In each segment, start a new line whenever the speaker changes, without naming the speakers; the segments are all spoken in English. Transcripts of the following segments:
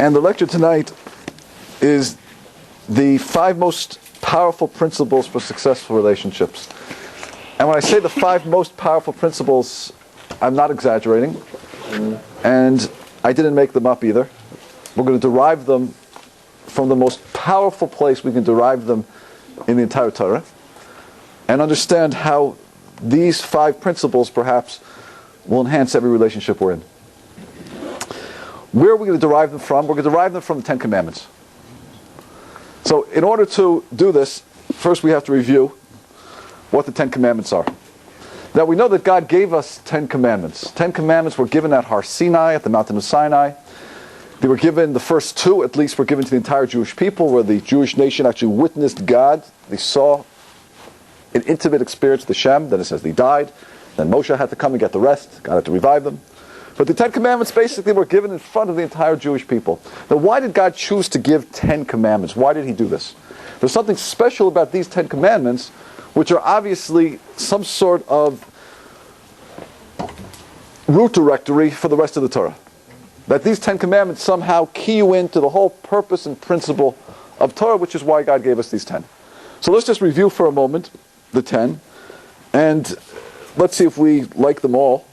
And the lecture tonight is the 5 most powerful principles for successful relationships. And when I say the 5 most powerful principles, I'm not exaggerating. And I didn't make them up either. We're going to derive them from the most powerful place we can derive them in the entire Torah. And understand how these 5 principles perhaps will enhance every relationship we're in. Where are we going to derive them from? We're going to derive them from the 10 Commandments. So in order to do this, first we have to review what the 10 Commandments are. Now we know that God gave us 10 Commandments. 10 Commandments were given at Har Sinai, at the mountain of Sinai. They were given, the first 2 at least, were given to the entire Jewish people, where the Jewish nation actually witnessed God. They saw an intimate experience with the Shem. Then it says they died. Then Moshe had to come and get the rest. God had to revive them. But the 10 Commandments basically were given in front of the entire Jewish people. Now why did God choose to give 10 Commandments? Why did He do this? There's something special about these 10 Commandments, which are obviously some sort of route directory for the rest of the Torah. That these 10 Commandments somehow key you into the whole purpose and principle of Torah, which is why God gave us these 10. So let's just review for a moment the 10, and let's see if we like them all.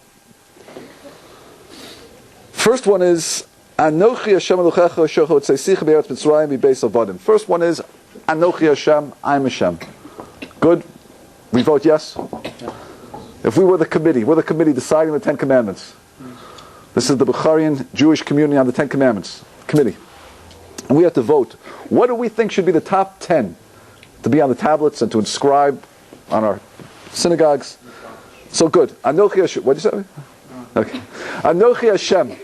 First one is Anochi Hashem Elokecha Asher Hotzeisicha Be'eretz Mitzrayim Mibeis Avadim. First one is Anochi Hashem, I'm Hashem. Good? We vote yes? If we were the committee, we're the committee deciding the 10 Commandments. This is the Bukharian Jewish community on the 10 Commandments committee. And we have to vote. What do we think should be the top 10 to be on the tablets and to inscribe on our synagogues? So good. Anochi Hashem. What did you say? Okay. Anochi Hashem.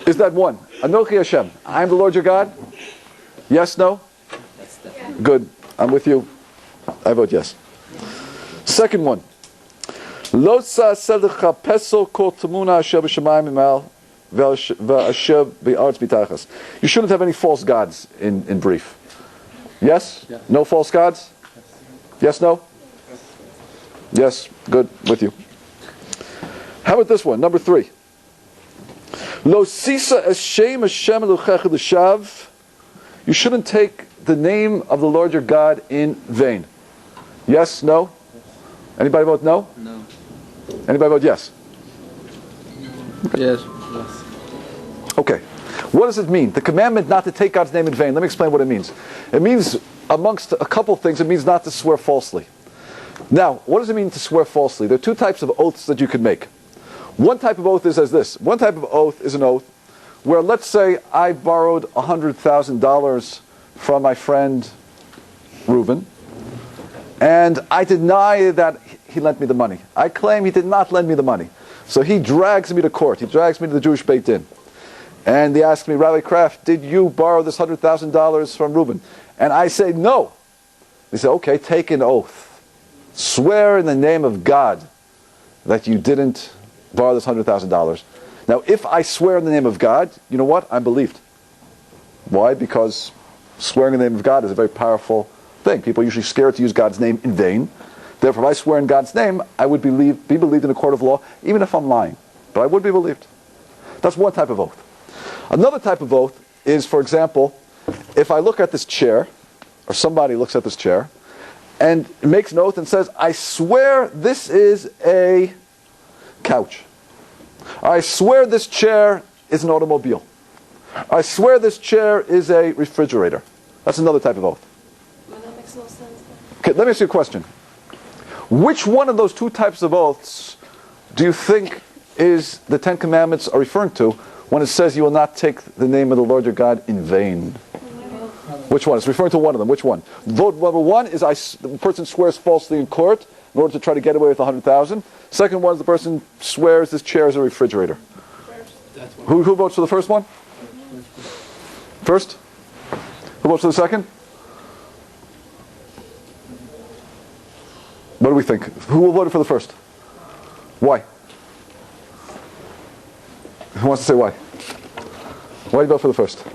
Is that one? Anochi Hashem. I am the Lord your God? Yes, no? Good. I'm with you. I vote yes. Second one. Lo tza'aseh pesel kol tamuna asher b'shamayim imal v'asher b'aretz mitachas. You shouldn't have any false gods, in brief. Yes? Yeah. No false gods? Yes, no? Yes, good, with you. How about this one, number 3? Lo sisa eshem Hashem Elokecha l'shav. You shouldn't take the name of the Lord your God in vain. Yes, no? Anybody vote no?
No.
Anybody vote yes?
Yes.
Okay. What does it mean? The commandment not to take God's name in vain. Let me explain what it means. It means, amongst a couple things, it means not to swear falsely. Now, what does it mean to swear falsely? There are 2 types of oaths that you can make. One type of oath is as this. One type of oath is an oath where, let's say, I borrowed $100,000 from my friend Reuben, and I deny that he lent me the money. I claim he did not lend me the money. So he drags me to court. He drags me to the Jewish Beit Din. And they ask me, Rabbi Kraft, did you borrow this $100,000 from Reuben? And I say, no. They say, okay, take an oath. Swear in the name of God that you didn't borrow this $100,000. Now, if I swear in the name of God, you know what? I'm believed. Why? Because swearing in the name of God is a very powerful thing. People are usually scared to use God's name in vain. Therefore, if I swear in God's name, I would be believed in a court of law, even if I'm lying. But I would be believed. That's one type of oath. Another type of oath is, for example, if I look at this chair, or somebody looks at this chair, and makes an oath and says, I swear this is a couch. I swear this chair is an automobile. I swear this chair is a refrigerator. That's another type of oath.
That makes no sense.
Okay, let me ask you a question. Which one of those 2 types of oaths do you think is the 10 Commandments are referring to when it says you will not take the name of the Lord your God in vain? Which one? It's referring to one of them. Which one? Vote number 1 is the person swears falsely in court in order to try to get away with $100,000. Second one is the person swears this chair is a refrigerator. Who votes for the first one? First? Who votes for the second? What do we think? Who voted for the first? Why? Who wants to say why? Why do you vote for the first?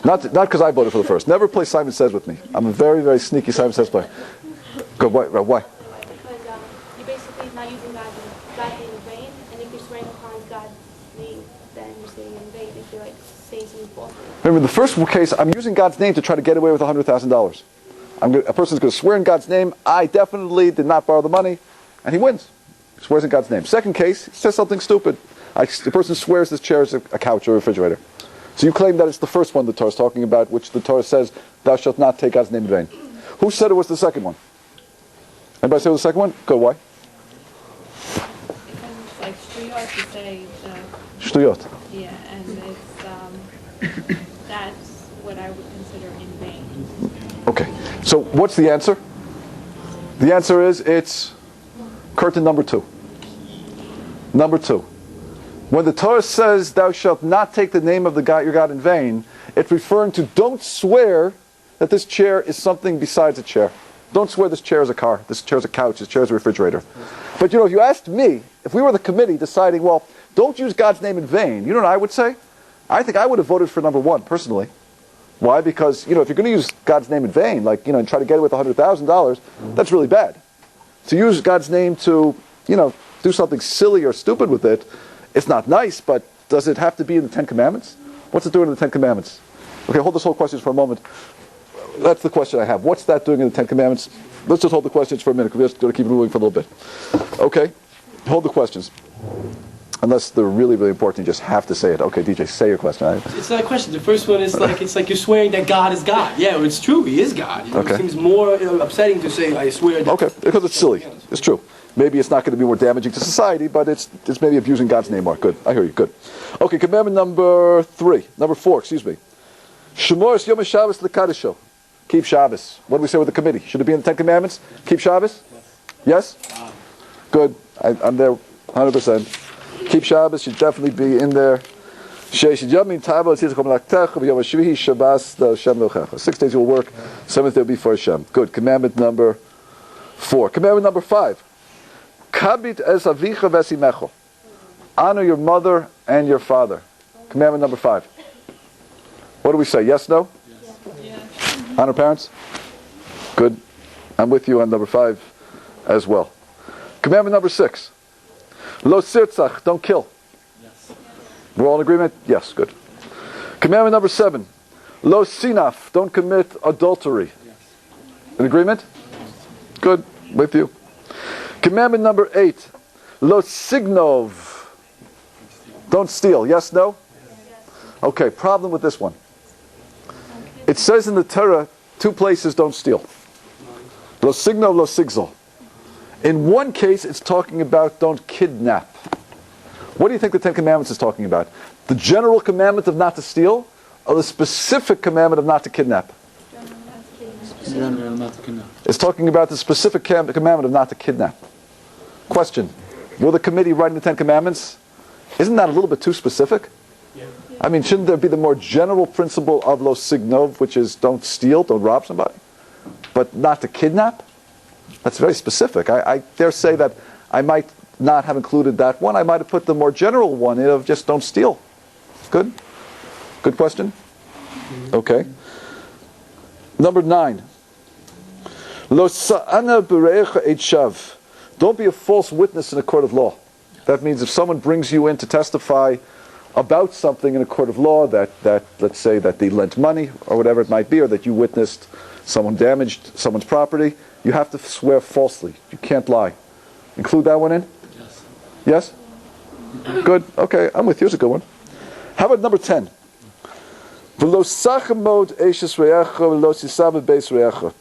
Not because I voted for the first. Never play Simon Says with me. I'm a very, very sneaky Simon Says player. Go, why?
Because you're basically not using God's name in vain, and if you're swearing upon God's name, then you're saying in vain if you like say something falsely.
Remember, the first case, I'm using God's name to try to get away with $100,000. A person's going to swear in God's name, I definitely did not borrow the money, and he wins. He swears in God's name. Second case, he says something stupid. The person swears this chair is a couch or a refrigerator. So you claim that it's the first one the Torah is talking about, which the Torah says, thou shalt not take God's name in vain. Who said it was the second one? Anybody say it was the second one? Go, why?
Because it's like shtuyot to say the,
Shtuyot.
yeah, and it's that's what I would consider in vain.
Okay, so what's the answer? The answer is it's curtain number 2. Number 2. When the Torah says, thou shalt not take the name of your God in vain, it's referring to don't swear that this chair is something besides a chair. Don't swear this chair is a car, this chair is a couch, this chair is a refrigerator. But if you asked me, if we were the committee deciding, well, don't use God's name in vain, you know what I would say? I think I would have voted for number 1, personally. Why? Because, if you're going to use God's name in vain, and try to get away with $100,000, that's really bad. To use God's name to, do something silly or stupid with it, it's not nice, but does it have to be in the Ten Commandments? What's it doing in the Ten Commandments? Okay, hold this whole question for a moment. That's the question I have. What's that doing in the Ten Commandments? Let's just hold the questions for a minute, because we're just going to keep it moving for a little bit. Okay, hold the questions. Unless they're really, really important, you just have to say it. Okay, DJ, say your question.
It's not a question. The first one is it's like you're swearing that God is God. Yeah, it's true. He is God.
Okay.
It seems more upsetting to say I swear. That
Okay, because it's silly. It's true. Maybe it's not going to be more damaging to society, but it's maybe abusing God's name more. Good. I hear you. Good. Okay, commandment number 4, excuse me. Shemor Yom Shabbos L'Kadisho. Keep Shabbos. What do we say with the committee? Should it be in the Ten Commandments? Keep Shabbos? Yes? Good. I'm there 100%. Keep Shabbos should definitely be in there. 6 days you will work, 7th day will be for Hashem. Good. Commandment number 4. Commandment number 5. Kabit es avicha vesimecho. Honor your mother and your father. Commandment number 5. What do we say? Yes, no?
Yes.
Honor parents? Good. I'm with you on number 5 as well. Commandment number 6. Lo sirtzach, don't kill.
Yes.
We're all in agreement? Yes, good. Commandment number 7. Lo sinaf, don't commit adultery.
Yes.
In agreement? Good, with you. Commandment number 8. Lo signov, don't steal. Yes, no? Okay, problem with this one. It says in the Torah, 2 places don't steal. Lo signov, lo sigzol. In one case, it's talking about don't kidnap. What do you think the Ten Commandments is talking about? The general commandment of not to steal, or the specific commandment of not to kidnap? It's talking about the specific commandment of not to kidnap. Question. Will the committee writing the Ten Commandments, isn't that a little bit too specific?
Yeah.
I mean, shouldn't there be the more general principle of lo signov, which is don't steal, don't rob somebody, but not to kidnap? That's very specific. I dare say that I might not have included that one. I might have put the more general one in of just don't steal. Good? Good question? Okay. Number 9. Lo sa'ana b'reicha et shav. Don't be a false witness in a court of law. That means if someone brings you in to testify about something in a court of law, that let's say that they lent money or whatever it might be, or that you witnessed someone damaged someone's property, you have to swear falsely. You can't lie. Include that one in?
Yes.
Yes? Good. Okay, I'm with you. It's a good one. How about number 10? V'lo sachamod eishes re'echa v'lo sisava beis re'echa.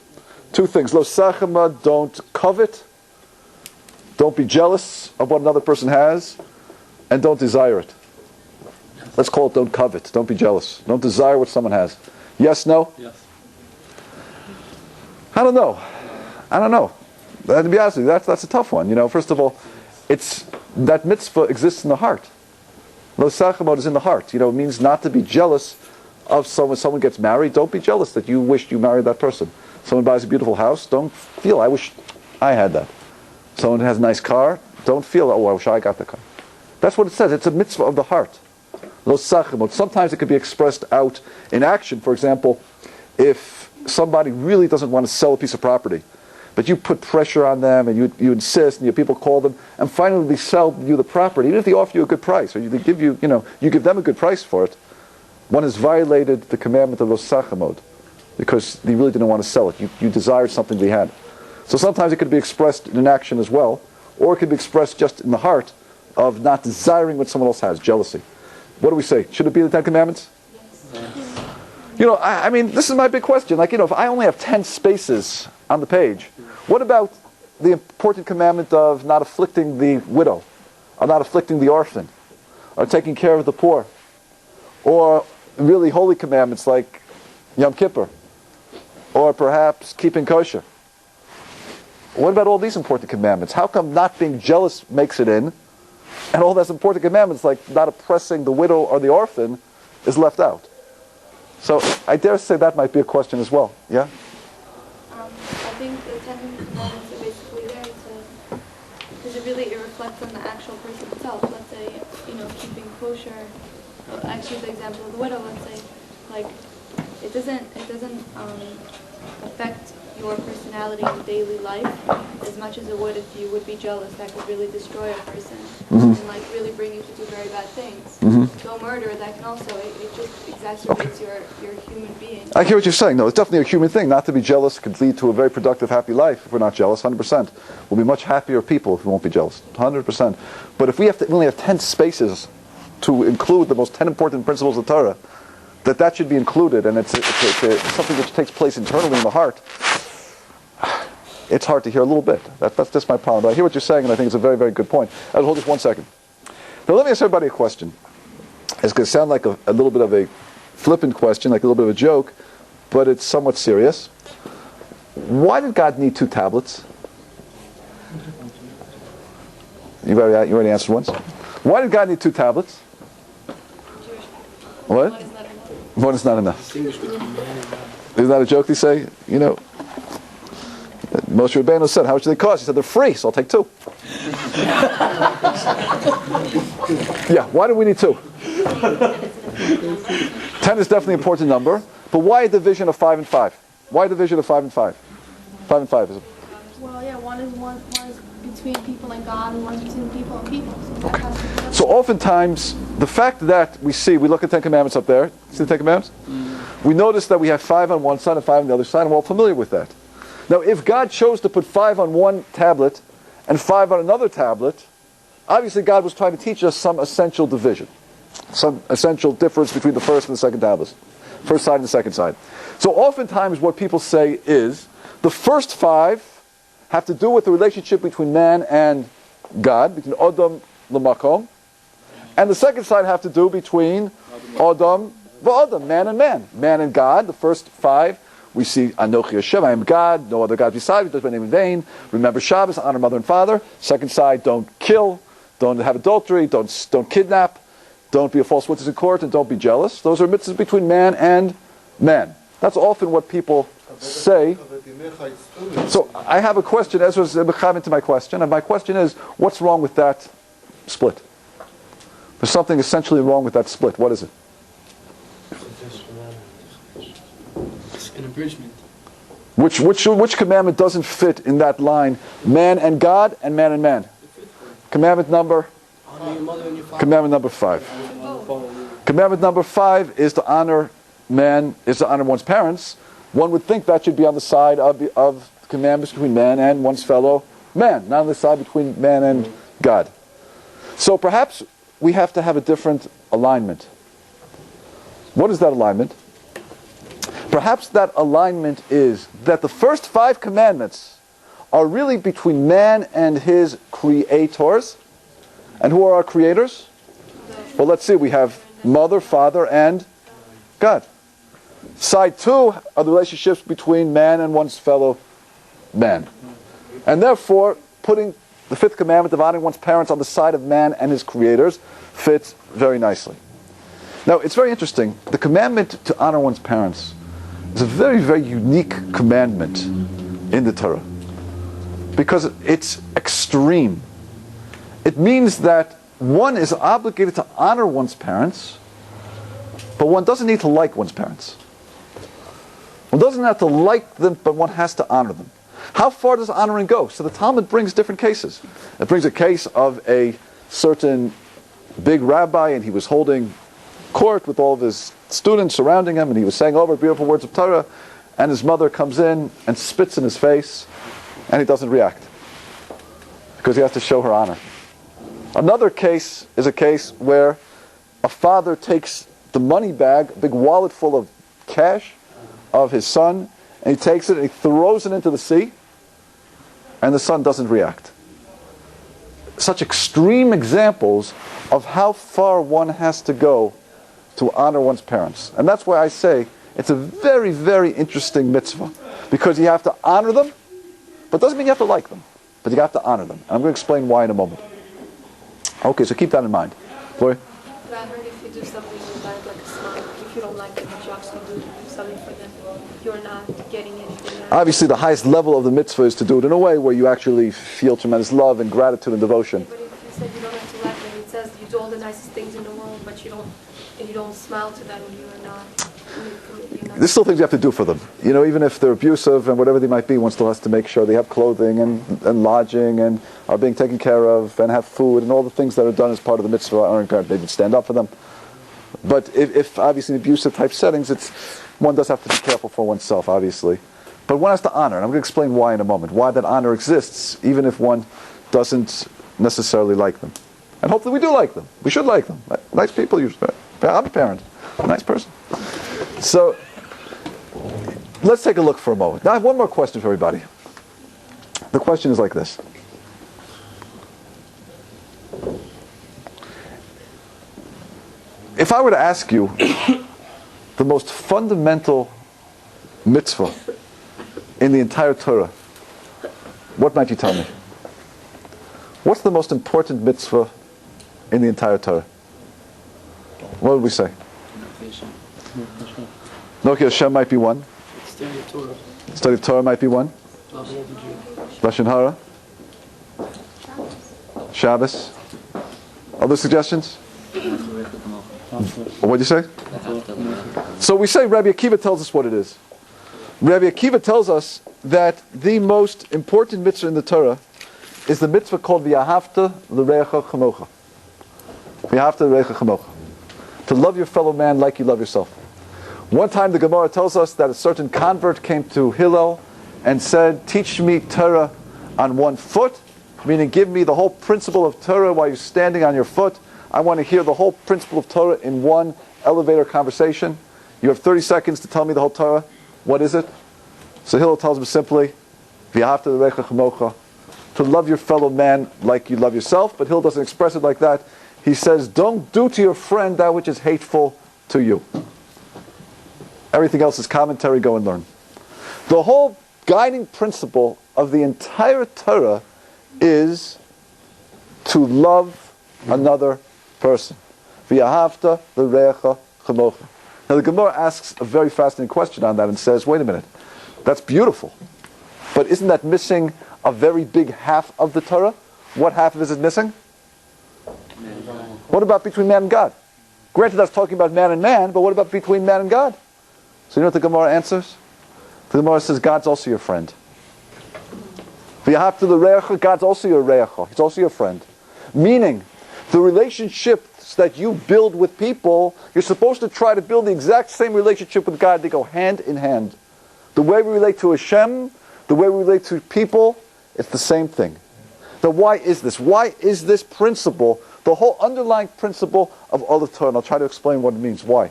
2 things. Lo sachama, don't covet. Don't be jealous of what another person has. And don't desire it. Let's call it don't covet. Don't be jealous. Don't desire what someone has. Yes, no?
Yes.
I don't know. To be honest with you, that's a tough one. First of all, it's that mitzvah exists in the heart. Lo sachamot is in the heart. It means not to be jealous of someone. Someone gets married, don't be jealous that you wished you married that person. Someone buys a beautiful house, don't feel, I wish I had that. Someone has a nice car, don't feel, oh, I wish I got the car. That's what it says. It's a mitzvah of the heart. Lo sachamot. Sometimes it could be expressed out in action. For example, if somebody really doesn't want to sell a piece of property, but you put pressure on them and you insist, and your people call them, and finally they sell you the property, even if they offer you a good price, or they give you, you give them a good price for it, one has violated the commandment of los sachamod, because they really didn't want to sell it. You desired something they had. So sometimes it could be expressed in action as well, or it could be expressed just in the heart of not desiring what someone else has, jealousy. What do we say? Should it be the Ten Commandments? Yes. I mean, this is my big question. Like, if I only have 10 spaces on the page, what about the important commandment of not afflicting the widow, or not afflicting the orphan, or taking care of the poor, or really holy commandments like Yom Kippur, or perhaps keeping kosher? What about all these important commandments? How come not being jealous makes it in, and all those important commandments like not oppressing the widow or the orphan is left out? So I dare say that might be a question as well. Yeah?
I think the Ten Commandments are basically there because it reflects on the actual person itself. Let's say, keeping kosher. Actually, the example of the widow. Let's say, like, it doesn't affect your personality in daily life as much as it would if you would be jealous. That could really destroy a person and really bring you to do very bad things. Go murder, that can also, it just exacerbates your human being.
I hear what you're saying. No, it's definitely a human thing. Not to be jealous could lead to a very productive, happy life if we're not jealous, 100%. We'll be much happier people if we won't be jealous, 100%. But if we only have 10 spaces to include the most 10 important principles of Torah, that should be included, and it's something which takes place internally in the heart, it's hard to hear a little bit. That's just my problem. But I hear what you're saying, and I think it's a very, very good point. I'll hold just 1 second. Now let me ask everybody a question. It's going to sound like a little bit of a flippant question, like a little bit of a joke, but it's somewhat serious. Why did God need 2 tablets? You already answered once. Why did God need 2 tablets? What? One is not enough. Isn't that a joke they say? Moshe Rabbeinu said, how much do they cost? He said, they're free, so I'll take 2. Yeah, why do we need 2? 10 is definitely an important number, but why a division of 5 and 5? Why a division of 5 and 5? 5 and 5 is it?
Well, yeah, one is between people and God, and one's between people and people.
So oftentimes, the fact that we look at 10 Commandments up there, see the 10 Commandments? We notice that we have 5 on one side and 5 on the other side, and we're all familiar with that. Now, if God chose to put 5 on one tablet and 5 on another tablet, obviously God was trying to teach us some essential division, some essential difference between the first and the second tablets, first side and the second side. So oftentimes what people say is, the first 5 have to do with the relationship between man and God, between Adam l'makom, and the second side have to do between Adam v'Adam, man and man, man and God. The first 5, we see Anochi Hashem, I am God, no other God beside me, does my name in vain. Remember Shabbos, honor mother and father. Second side, don't kill, don't have adultery, don't kidnap, don't be a false witness in court, and don't be jealous. Those are mitzvahs between man and man. That's often what people say. So I have a question. Ezra's mechamed to my question, and my question is, what's wrong with that split? There's something essentially wrong with that split. What is it?
An abridgment.
Which commandment doesn't fit in that line? Man and God and man and man. Commandment number?
Honor your mother and your father.
Commandment number 5. Commandment number 5 is to honor man, is to honor one's parents. One would think that should be on the side of commandments between man and one's fellow man, not on the side between man and God. So perhaps we have to have a different alignment. What is that alignment? Perhaps that alignment is that the first 5 commandments are really between man and his creators. And who are our creators? Well, let's see. We have mother, father, and God. Side 2 are the relationships between man and one's fellow man. And therefore, putting the 5th commandment of honoring one's parents on the side of man and his creators fits very nicely. Now, it's very interesting. The commandment to honor one's parents is a very, very unique commandment in the Torah, because it's extreme. It means that one is obligated to honor one's parents, but one doesn't need to like one's parents. One doesn't have to like them, but one has to honor them. How far does honoring go? So the Talmud brings different cases. It brings a case of a certain big rabbi, and he was holding court with all of his students surrounding him, and he was saying over beautiful words of Torah, and his mother comes in and spits in his face, and he doesn't react because he has to show her honor. Another case is a case where a father takes the money bag, a big wallet full of cash of his son, and he takes it and he throws it into the sea, and the son doesn't react. Such extreme examples of how far one has to go to honor one's parents. And that's why I say it's a very, very interesting mitzvah, because you have to honor them, but it doesn't mean you have to like them, but you have to honor them. And I'm going to explain why in a moment. Okay, so keep that in mind. Gloria?
But I heard if you do something without like a smile, if you don't like them, but you actually do something for them, you're not getting anything out.
Obviously, the highest level of the mitzvah is to do it in a way where you actually feel tremendous love and gratitude and devotion.
But if you said you don't have to like them, it says you do all the nicest things in the world, but you don't smile to them, you are not.
There's still things you have to do for them. You know, even if they're abusive and whatever they might be, one still has to make sure they have clothing and lodging and are being taken care of and have food and all the things that are done as part of the mitzvah. Honoring parents, they would stand up for them. But if obviously in abusive type settings, one does have to be careful for oneself, obviously. But one has to honor, and I'm going to explain why in a moment, why that honor exists, even if one doesn't necessarily like them. And hopefully we do like them. We should like them. Nice people usually. I'm a parent. I'm a nice person. So, let's take a look for a moment. Now I have one more question for everybody. The question is like this. If I were to ask you the most fundamental mitzvah in the entire Torah, what might you tell me? What's the most important mitzvah in the entire Torah? What would we say? Noki Hashem might be one.
Study of Torah.
Study of Torah might be one. Lashon Hara. Shabbos. Other suggestions? What did you say? So we say Rabbi Akiva tells us what it is. Rabbi Akiva tells us that the most important mitzvah in the Torah is the mitzvah called V'ahavta l'reacha chamocha. V'ahavta l'reacha chamocha. To love your fellow man like you love yourself. One time the Gemara tells us that a certain convert came to Hillel and said, teach me Torah on one foot, meaning give me the whole principle of Torah while you're standing on your foot. I want to hear the whole principle of Torah in one elevator conversation. You have 30 seconds to tell me the whole Torah. What is it? So Hillel tells him simply, V'ahavta l'reacha chamocha, to love your fellow man like you love yourself. But Hillel doesn't express it like that. He says, don't do to your friend that which is hateful to you. Everything else is commentary, go and learn. The whole guiding principle of the entire Torah is to love another person. V'ahavta l'reacha chamocha. Now the Gemara asks a very fascinating question on that and says, wait a minute, that's beautiful. But isn't that missing a very big half of the Torah? What half of it is missing? What about between man and God? Granted, that's talking about man and man, but what about between man and God? So you know what the Gemara answers? The Gemara says, God's also your friend. V'ahavta l'reacha, God's also your reacha. He's also your friend. Meaning, the relationships that you build with people, you're supposed to try to build the exact same relationship with God. They go hand in hand. The way we relate to Hashem, the way we relate to people, it's the same thing. Now why is this? Why is this principle the whole underlying principle of all of Torah? And I'll try to explain what it means. Why?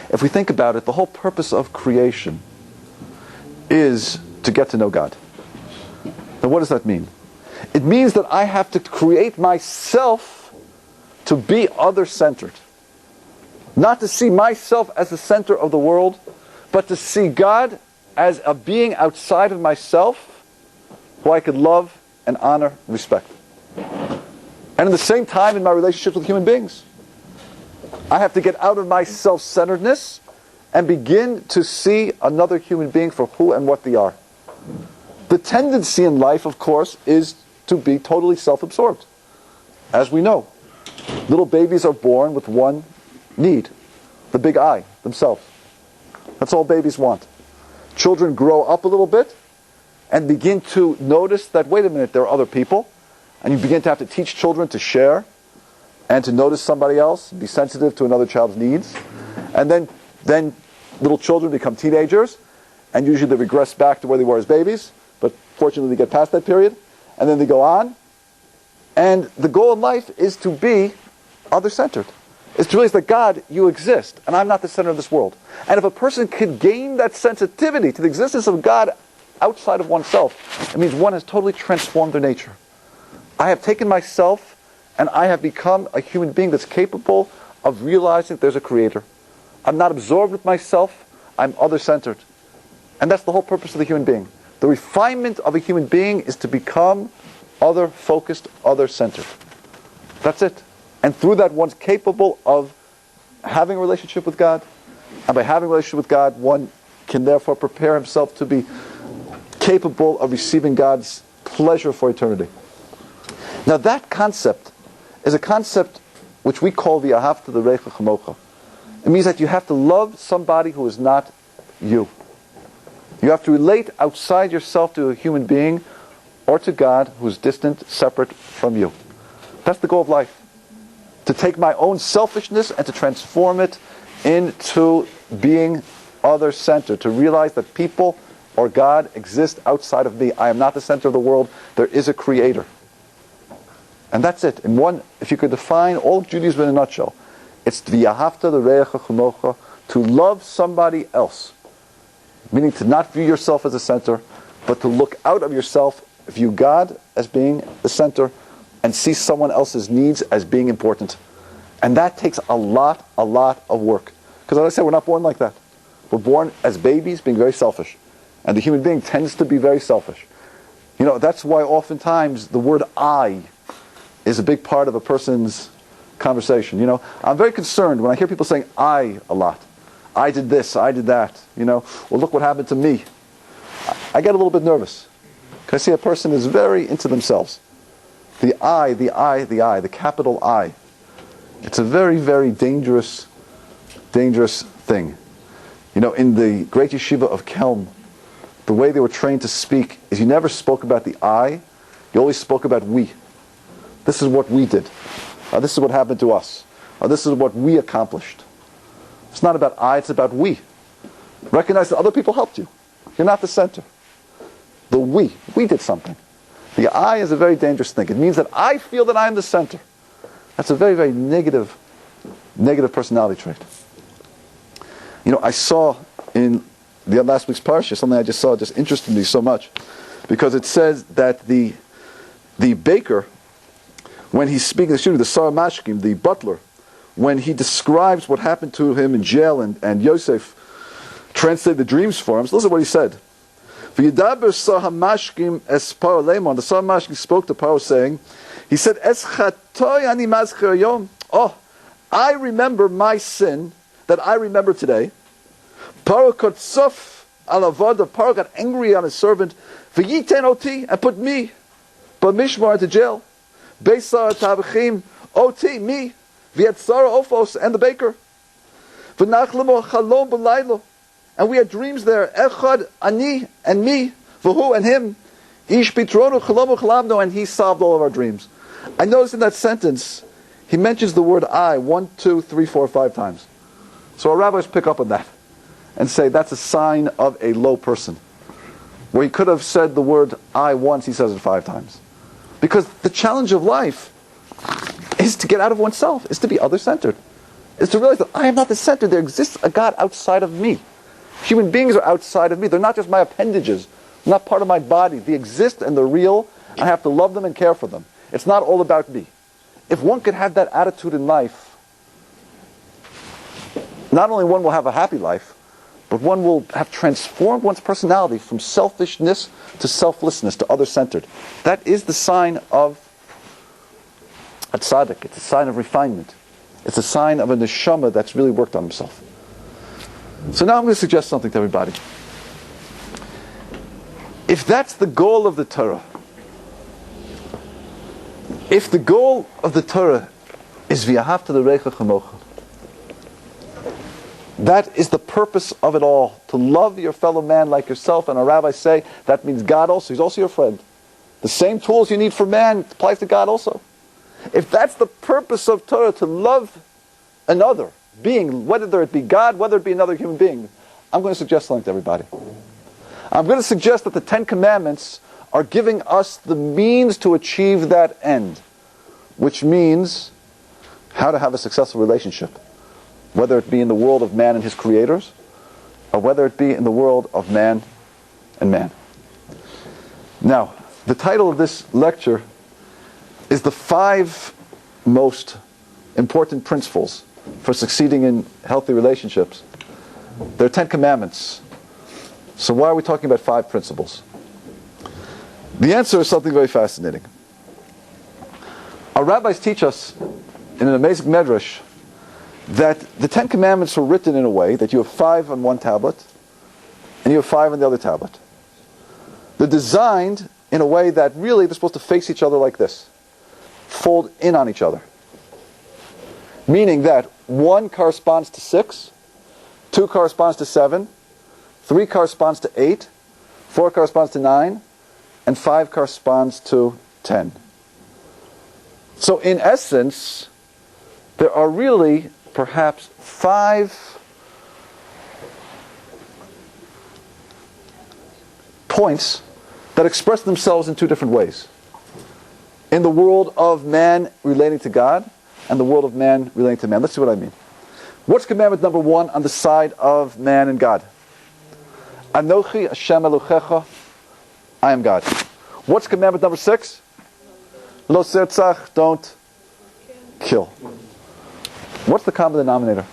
If we think about it, the whole purpose of creation is to get to know God. Now what does that mean? It means that I have to create myself to be other-centered. Not to see myself as the center of the world, but to see God as a being outside of myself who I could love and honor and respect. And at the same time, in my relationships with human beings, I have to get out of my self-centeredness and begin to see another human being for who and what they are. The tendency in life, of course, is to be totally self-absorbed. As we know, little babies are born with one need, the big I, themselves. That's all babies want. Children grow up a little bit, and begin to notice that, wait a minute, there are other people, and you begin to have to teach children to share and to notice somebody else, be sensitive to another child's needs. And then little children become teenagers, and usually they regress back to where they were as babies, but fortunately they get past that period, and then they go on. And the goal in life is to be other-centered. Is to realize that God, you exist, and I'm not the center of this world. And if a person could gain that sensitivity to the existence of God outside of oneself, it means one has totally transformed their nature. I have taken myself, and I have become a human being that's capable of realizing there's a creator. I'm not absorbed with myself, I'm other-centered. And that's the whole purpose of the human being. The refinement of a human being is to become other-focused, other-centered. That's it. And through that, one's capable of having a relationship with God. And by having a relationship with God, one can therefore prepare himself to be capable of receiving God's pleasure for eternity. Now that concept is a concept which we call the ahavta l'recha chamocha. It means that you have to love somebody who is not you. You have to relate outside yourself to a human being or to God who is distant, separate from you. That's the goal of life. To take my own selfishness and to transform it into being other-centered. To realize that people or God exist outside of me. I am not the center of the world. There is a creator. And that's it. In one, if you could define all of Judaism in a nutshell, it's v'yahavta l'recha chamocha, to love somebody else. Meaning to not view yourself as a center, but to look out of yourself, view God as being the center, and see someone else's needs as being important. And that takes a lot of work. Because as I said, we're not born like that. We're born as babies being very selfish. And the human being tends to be very selfish. You know, that's why oftentimes the word I is a big part of a person's conversation. You know, I'm very concerned when I hear people saying I a lot. I did this, I did that. You know, well, look what happened to me. I get a little bit nervous. Because I see a person is very into themselves. The I, the capital I. It's a very, very dangerous thing. You know, in the great yeshiva of Kelm, the way they were trained to speak is you never spoke about the I, you always spoke about we. This is what we did. This is what happened to us. This is what we accomplished. It's not about I, it's about we. Recognize that other people helped you. You're not the center. The we did something. The I is a very dangerous thing. It means that I feel that I am the center. That's a very, very negative personality trait. You know, I saw in the last week's parsha, something I just saw just interested me so much, because it says that the baker, when he's speaking to the student, the Sarah Mashkim, the butler, when he describes what happened to him in jail and Yosef translated the dreams for him, so listen to what he said. V'yidaber Sarah Mashkim es Paro Leimon. The Sarah Mashkim spoke to Paro saying, he said, Es chatoy ani mazcher yom. Oh, I remember my sin that I remember today. Paro kotzuf alavada. Paro got angry on his servant. V'yiten oti, and put me, b'mishmar, into jail. Beisar tavachim oti, me. V'yetzara ofos, and the baker. V'nachlemo chalom b'laylo. And we had dreams there. Echad ani, and me. V'hu, and him. Ish bitronu chalomu chalamno, and he solved all of our dreams. I noticed in that sentence, he mentions the word I 1, 2, 3, 4, 5 times. So our rabbis pick up on that and say that's a sign of a low person. Where he could have said the word I once, he says it 5 times. Because the challenge of life is to get out of oneself, is to be other-centered. Is to realize that I am not the center. There exists a God outside of me. Human beings are outside of me. They're not just my appendages, not part of my body. They exist and they're real. I have to love them and care for them. It's not all about me. If one could have that attitude in life, not only one will have a happy life, but one will have transformed one's personality from selfishness to selflessness, to other-centered. That is the sign of a tzaddik. It's a sign of refinement. It's a sign of a neshama that's really worked on himself. So now I'm going to suggest something to everybody. If that's the goal of the Torah, if the goal of the Torah is v'yahavta l'recha chamocha, That is the purpose of it all, to love your fellow man like yourself. And our rabbis say that means God also. He's also your friend. The same tools you need for man applies to God also. If that's the purpose of Torah, to love another being, whether it be God, whether it be another human being, I'm going to suggest something to everybody. I'm going to suggest that the Ten Commandments are giving us the means to achieve that end, which means how to have a successful relationship, whether it be in the world of man and his creators, or whether it be in the world of man and man. Now, the title of this lecture is the 5 most important principles for succeeding in healthy relationships. There are 10 commandments. So why are we talking about 5 principles? The answer is something very fascinating. Our rabbis teach us in an amazing medrash that the 10 commandments were written in a way that you have 5 on one tablet and you have 5 on the other tablet. They're designed in a way that really they're supposed to face each other like this, fold in on each other. Meaning that 1 corresponds to 6, 2 corresponds to 7, 3 corresponds to 8, 4 corresponds to 9, and 5 corresponds to 10. So in essence, there are really perhaps 5 points that express themselves in 2 different ways. In the world of man relating to God, and the world of man relating to man. Let's see what I mean. What's commandment number 1 on the side of man and God? Anochi Hashem Elochecha, I am God. What's commandment number 6? Lo tzach, don't kill. What's the common denominator?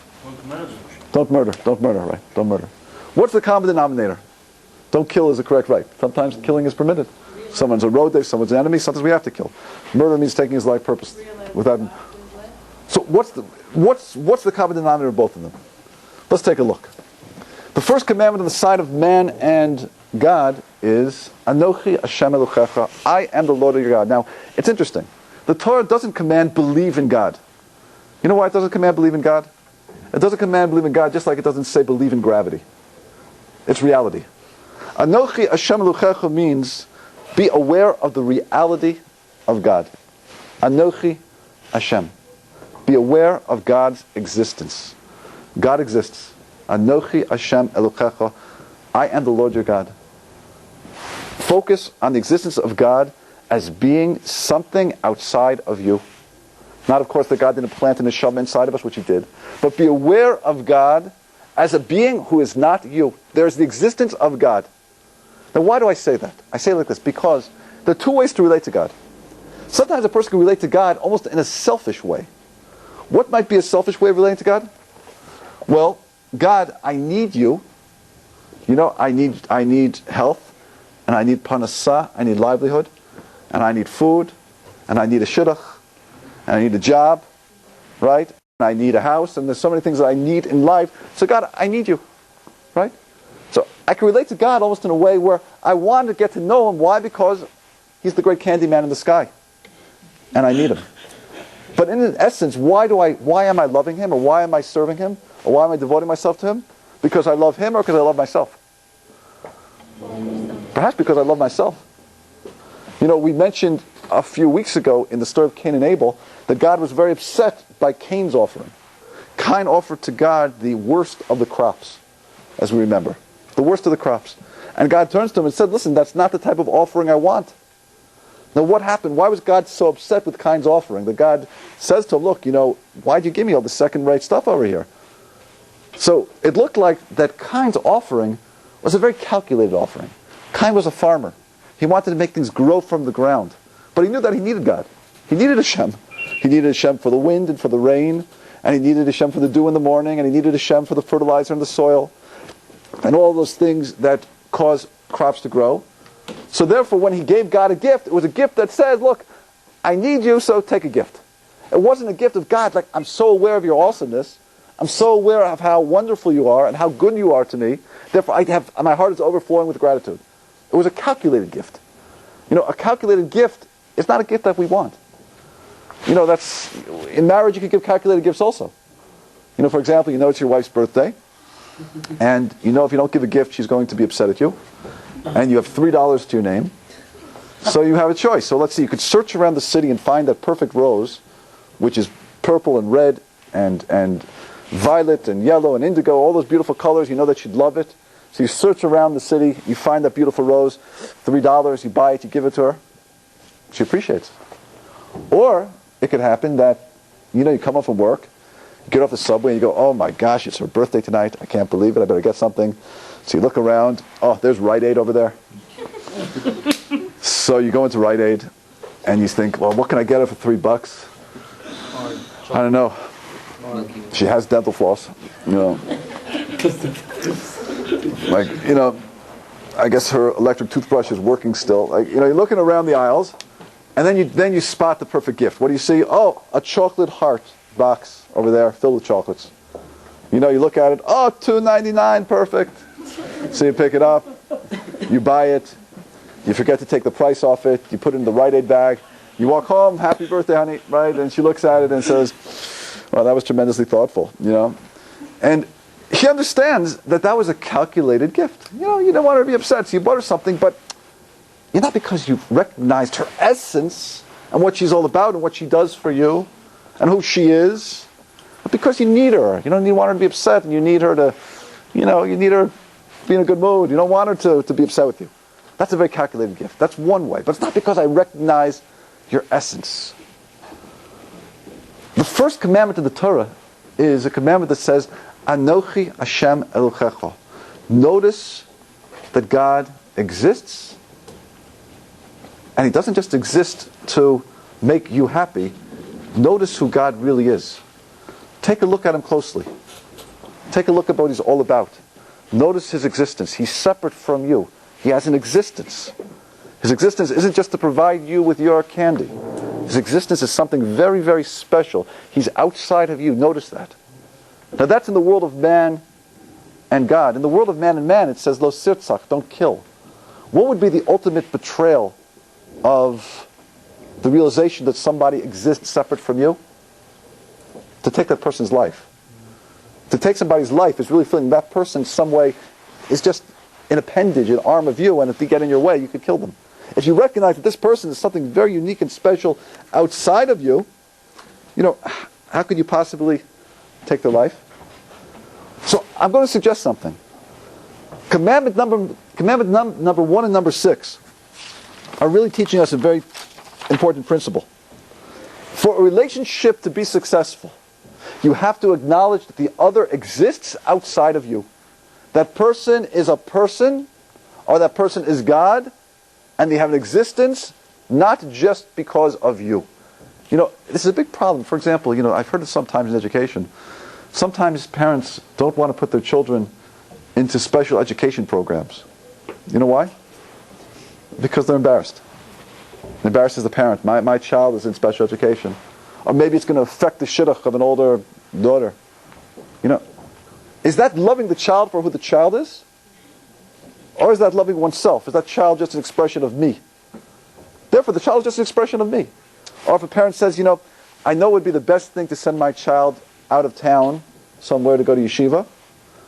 Don't murder. Don't murder, right? Don't murder. What's the common denominator? Don't kill is the correct right. Sometimes killing is permitted. Someone's a road, someone's an enemy, sometimes we have to kill. Murder means taking his life purpose without. So what's the common denominator of both of them? Let's take a look. The first commandment on the side of man and God is Anochi Hashem Elochecha, I am the Lord of your God. Now, it's interesting. The Torah doesn't command believe in God. You know why it doesn't command believe in God? It doesn't command believe in God just like it doesn't say believe in gravity. It's reality. Anochi Hashem Elochecha means be aware of the reality of God. Anochi Hashem. Be aware of God's existence. God exists. Anochi Hashem Elochecha. I am the Lord your God. Focus on the existence of God as being something outside of you. Not, of course, that God didn't plant an neshama inside of us, which He did. But be aware of God as a being who is not you. There is the existence of God. Now, why do I say that? I say it like this because there are 2 ways to relate to God. Sometimes a person can relate to God almost in a selfish way. What might be a selfish way of relating to God? Well, God, I need you. You know, I need health, and I need parnassah, I need livelihood, and I need food, and I need a shidduch, and I need a job, right? And I need a house, and there's so many things that I need in life. So God, I need you, right? So I can relate to God almost in a way where I want to get to know Him. Why? Because He's the great candy man in the sky, and I need Him. But in essence, why am I loving Him, or why am I serving Him, or why am I devoting myself to Him? Because I love Him, or because I love myself? Perhaps because I love myself. You know, we mentioned a few weeks ago in the story of Cain and Abel that God was very upset by Cain's offering. Cain offered to God the worst of the crops, as we remember. The worst of the crops. And God turns to him and said, listen, that's not the type of offering I want. Now what happened? Why was God so upset with Cain's offering? That God says to him, look, you know, why'd you give me all the second-rate stuff over here? So it looked like that Cain's offering was a very calculated offering. Cain was a farmer. He wanted to make things grow from the ground. But he knew that he needed God. He needed Hashem. He needed Hashem for the wind and for the rain. And he needed Hashem for the dew in the morning. And he needed Hashem for the fertilizer in the soil. And all those things that cause crops to grow. So therefore, when he gave God a gift, it was a gift that says, look, I need you, so take a gift. It wasn't a gift of God, like, I'm so aware of your awesomeness. I'm so aware of how wonderful you are and how good you are to me. Therefore, my heart is overflowing with gratitude. It was a calculated gift. You know, a calculated gift is not a gift that we want. You know, in marriage you can give calculated gifts also. You know, for example, you know it's your wife's birthday. and you know if you don't give a gift, she's going to be upset at you, and you have $3 to your name, so you have a choice. So let's see, you could search around the city and find that perfect rose, which is purple and red and violet and yellow and indigo, all those beautiful colors. You know that she'd love it. So you search around the city, you find that beautiful rose, $3, you buy it, you give it to her. She appreciates it. Or it could happen that, you know, you come off from work, you get off the subway and you go, oh my gosh, it's her birthday tonight. I can't believe it. I better get something. So you look around. Oh, there's Rite Aid over there. So you go into Rite Aid and you think, well, what can I get her for $3? I don't know. She has dental floss. You know. Like, you know, I guess her electric toothbrush is working still. Like, you know, you're looking around the aisles, and then you spot the perfect gift. What do you see? Oh, a chocolate heart box over there filled with chocolates. You know, you look at it. Oh, $2.99, perfect. So you pick it up, you buy it, you forget to take the price off it, you put it in the Rite Aid bag, you walk home, happy birthday, honey, right? And she looks at it and says, well, that was tremendously thoughtful, you know. And she understands that that was a calculated gift. You know, you don't want her to be upset, so you bought her something, but you're not because you've recognized her essence and what she's all about and what she does for you and who she is, but because you need her. You don't want her to be upset, and you need her to, you know, you need her to be in a good mood. You don't want her to be upset with you. That's a very calculated gift. That's one way, but it's not because I recognize your essence. The first commandment of the Torah is a commandment that says, Anochi Hashem Elochecha. Notice that God exists, and He doesn't just exist to make you happy. Notice who God really is. Take a look at Him closely. Take a look at what He's all about. Notice His existence. He's separate from you. He has an existence. His existence isn't just to provide you with your candy. His existence is something very, very special. He's outside of you. Notice that. Now that's in the world of man and God. In the world of man and man, it says, Lo sirtzach, don't kill. What would be the ultimate betrayal of the realization that somebody exists separate from you? To take that person's life. To take somebody's life is really feeling that person in some way is just an appendage, an arm of you, and if they get in your way, you could kill them. If you recognize that this person is something very unique and special outside of you, you know, how could you possibly take their life? So I'm going to suggest something. Commandment number 1 and number 6 are really teaching us a very important principle. For a relationship to be successful, you have to acknowledge that the other exists outside of you. That person is a person, or that person is God, and they have an existence not just because of you. You know, this is a big problem. For example, you know, I've heard it sometimes in education. Sometimes parents don't want to put their children into special education programs. You know why? Because they're embarrassed. Embarrassed as a parent. My child is in special education. Or maybe it's going to affect the shidduch of an older daughter. You know, is that loving the child for who the child is? Or is that loving oneself? Is that child just an expression of me? Therefore, the child is just an expression of me. Or if a parent says, you know, I know it would be the best thing to send my child out of town somewhere to go to yeshiva,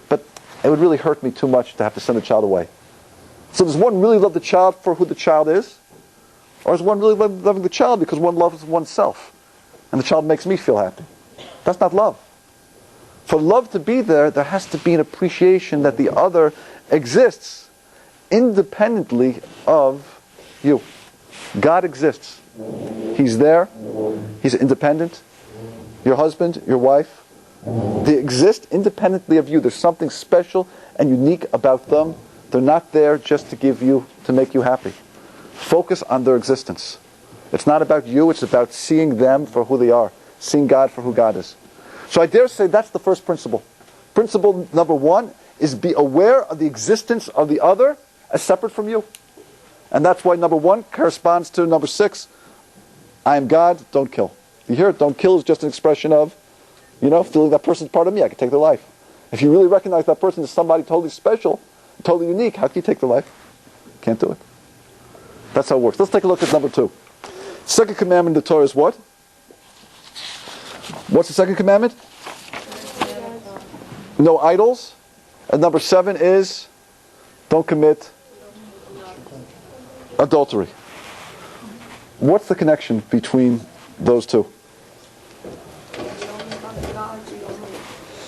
but it would really hurt me too much to have to send the child away. So does one really love the child for who the child is? Or is one really loving the child because one loves oneself? And the child makes me feel happy. That's not love. For love to be there, there has to be an appreciation that the other exists independently of you. God exists. He's there. He's independent. Your husband, your wife, they exist independently of you. There's something special and unique about them. They're not there just to make you happy. Focus on their existence. It's not about you, it's about seeing them for who they are. Seeing God for who God is. So I dare say that's the first principle. Principle number 1 is be aware of the existence of the other as separate from you. And that's why number 1 corresponds to number 6. I am God, don't kill. You hear it? Don't kill is just an expression of, you know, feeling that person's part of me, I can take their life. If you really recognize that person as somebody totally special, totally unique, how can you take their life? Can't do it. That's how it works. Let's take a look at number 2. Second commandment in the Torah is what? What's the second commandment? No idols And number 7 is, don't commit adultery. What's the connection between those two?
You only come to God, you only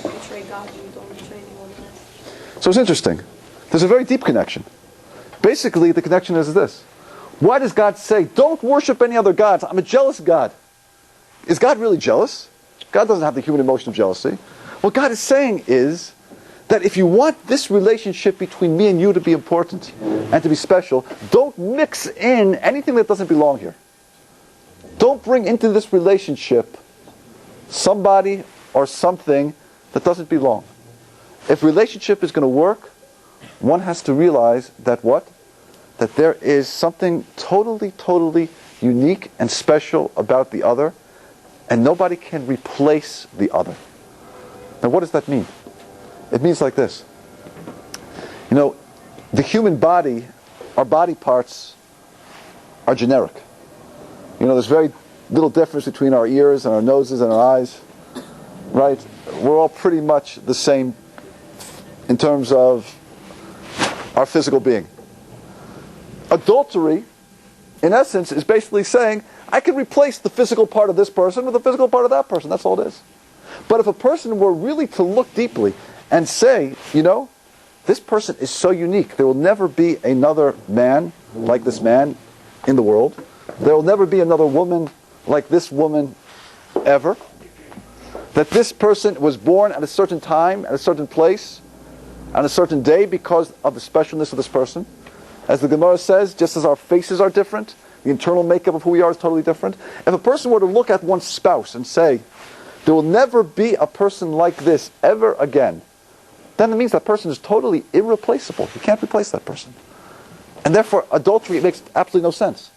betray God, you don't betray anyone else.
So it's interesting. There's a very deep connection. Basically, the connection is this. Why does God say, don't worship any other gods? I'm a jealous God. Is God really jealous? God doesn't have the human emotion of jealousy. What God is saying is that if you want this relationship between me and you to be important and to be special, don't mix in anything that doesn't belong here. Don't bring into this relationship somebody or something that doesn't belong. If relationship is going to work, one has to realize that what? That there is something totally, totally unique and special about the other, and nobody can replace the other. Now what does that mean? It means like this. You know, the human body, our body parts are generic. You know, there's very little difference between our ears and our noses and our eyes, right? We're all pretty much the same in terms of our physical being. Adultery, in essence, is basically saying, I can replace the physical part of this person with the physical part of that person. That's all it is. But if a person were really to look deeply and say, you know, this person is so unique. There will never be another man like this man in the world. There will never be another woman like this woman ever. That this person was born at a certain time, at a certain place, on a certain day because of the specialness of this person. As the Gemara says, just as our faces are different, the internal makeup of who we are is totally different. If a person were to look at one's spouse and say, there will never be a person like this ever again, then it means that person is totally irreplaceable. You can't replace that person. And therefore, adultery makes absolutely no sense.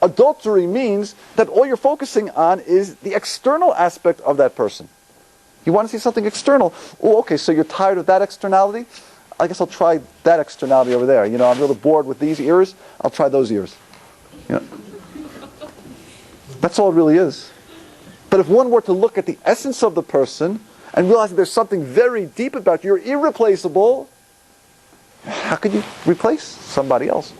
Adultery means that all you're focusing on is the external aspect of that person. You want to see something external. Oh, okay, so you're tired of that externality? I guess I'll try that externality over there. You know, I'm really bored with these ears. I'll try those ears. You know? That's all it really is. But if one were to look at the essence of the person and realize that there's something very deep about you, you're irreplaceable, how could you replace somebody else?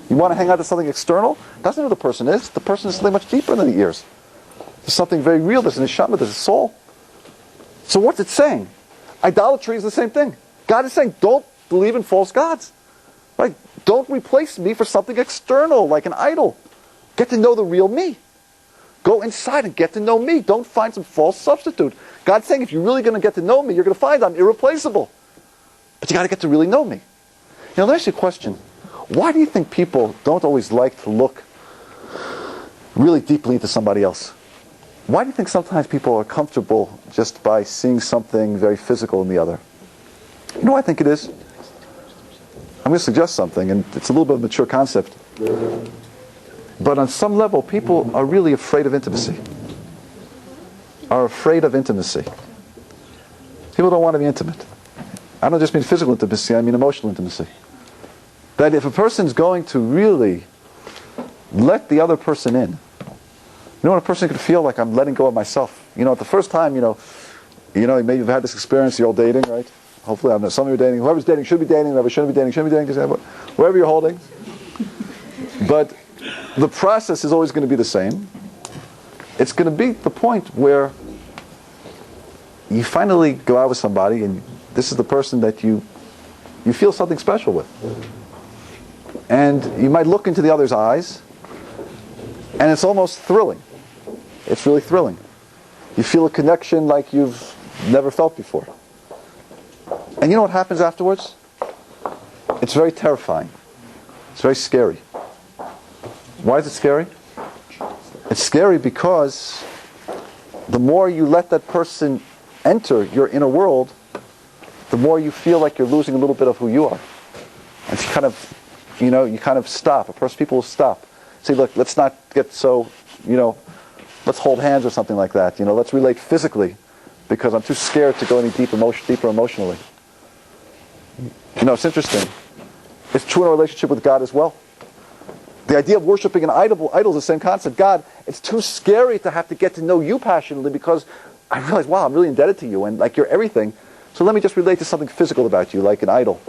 You want to hang out to something external? That's not who the person is. The person is something much deeper than the ears. There's something very real. There's an neshama, there's a soul. So what's it saying? Idolatry is the same thing. God is saying, don't believe in false gods. Right? Don't replace me for something external, like an idol. Get to know the real me. Go inside and get to know me. Don't find some false substitute. God's saying, if you're really going to get to know me, you're going to find I'm irreplaceable. But you got to get to really know me. Now, let me ask you a question. Why do you think people don't always like to look really deeply into somebody else? Why do you think sometimes people are comfortable just by seeing something very physical in the other? You know what I think it is? I'm going to suggest something, and it's a little bit of a mature concept. But on some level, people are really afraid of intimacy. Are afraid of intimacy. People don't want to be intimate. I don't just mean physical intimacy, I mean emotional intimacy. That if a person's going to really let the other person in, you know, when a person can feel like I'm letting go of myself. You know, at the first time, you know, maybe you've had this experience, you're all dating, right? Hopefully, I don't know, some of you are dating. Whoever's dating should be dating, whoever shouldn't be dating shouldn't be dating, just wherever you're holding. But the process is always going to be the same. It's going to be the point where you finally go out with somebody and this is the person that you feel something special with. And you might look into the other's eyes and it's almost thrilling. It's really thrilling. You feel a connection like you've never felt before. And you know what happens afterwards? It's very terrifying. It's very scary. Why is it scary? It's scary because the more you let that person enter your inner world, the more you feel like you're losing a little bit of who you are. And you kind of stop. People will stop. Say, look, let's not get so, let's hold hands or something like that. Let's relate physically because I'm too scared to go any deeper emotionally. It's interesting. It's true in a relationship with God as well. The idea of worshiping an idol is the same concept. God, it's too scary to have to get to know you passionately because I realize, wow, I'm really indebted to you and like you're everything. So let me just relate to something physical about you, like an idol.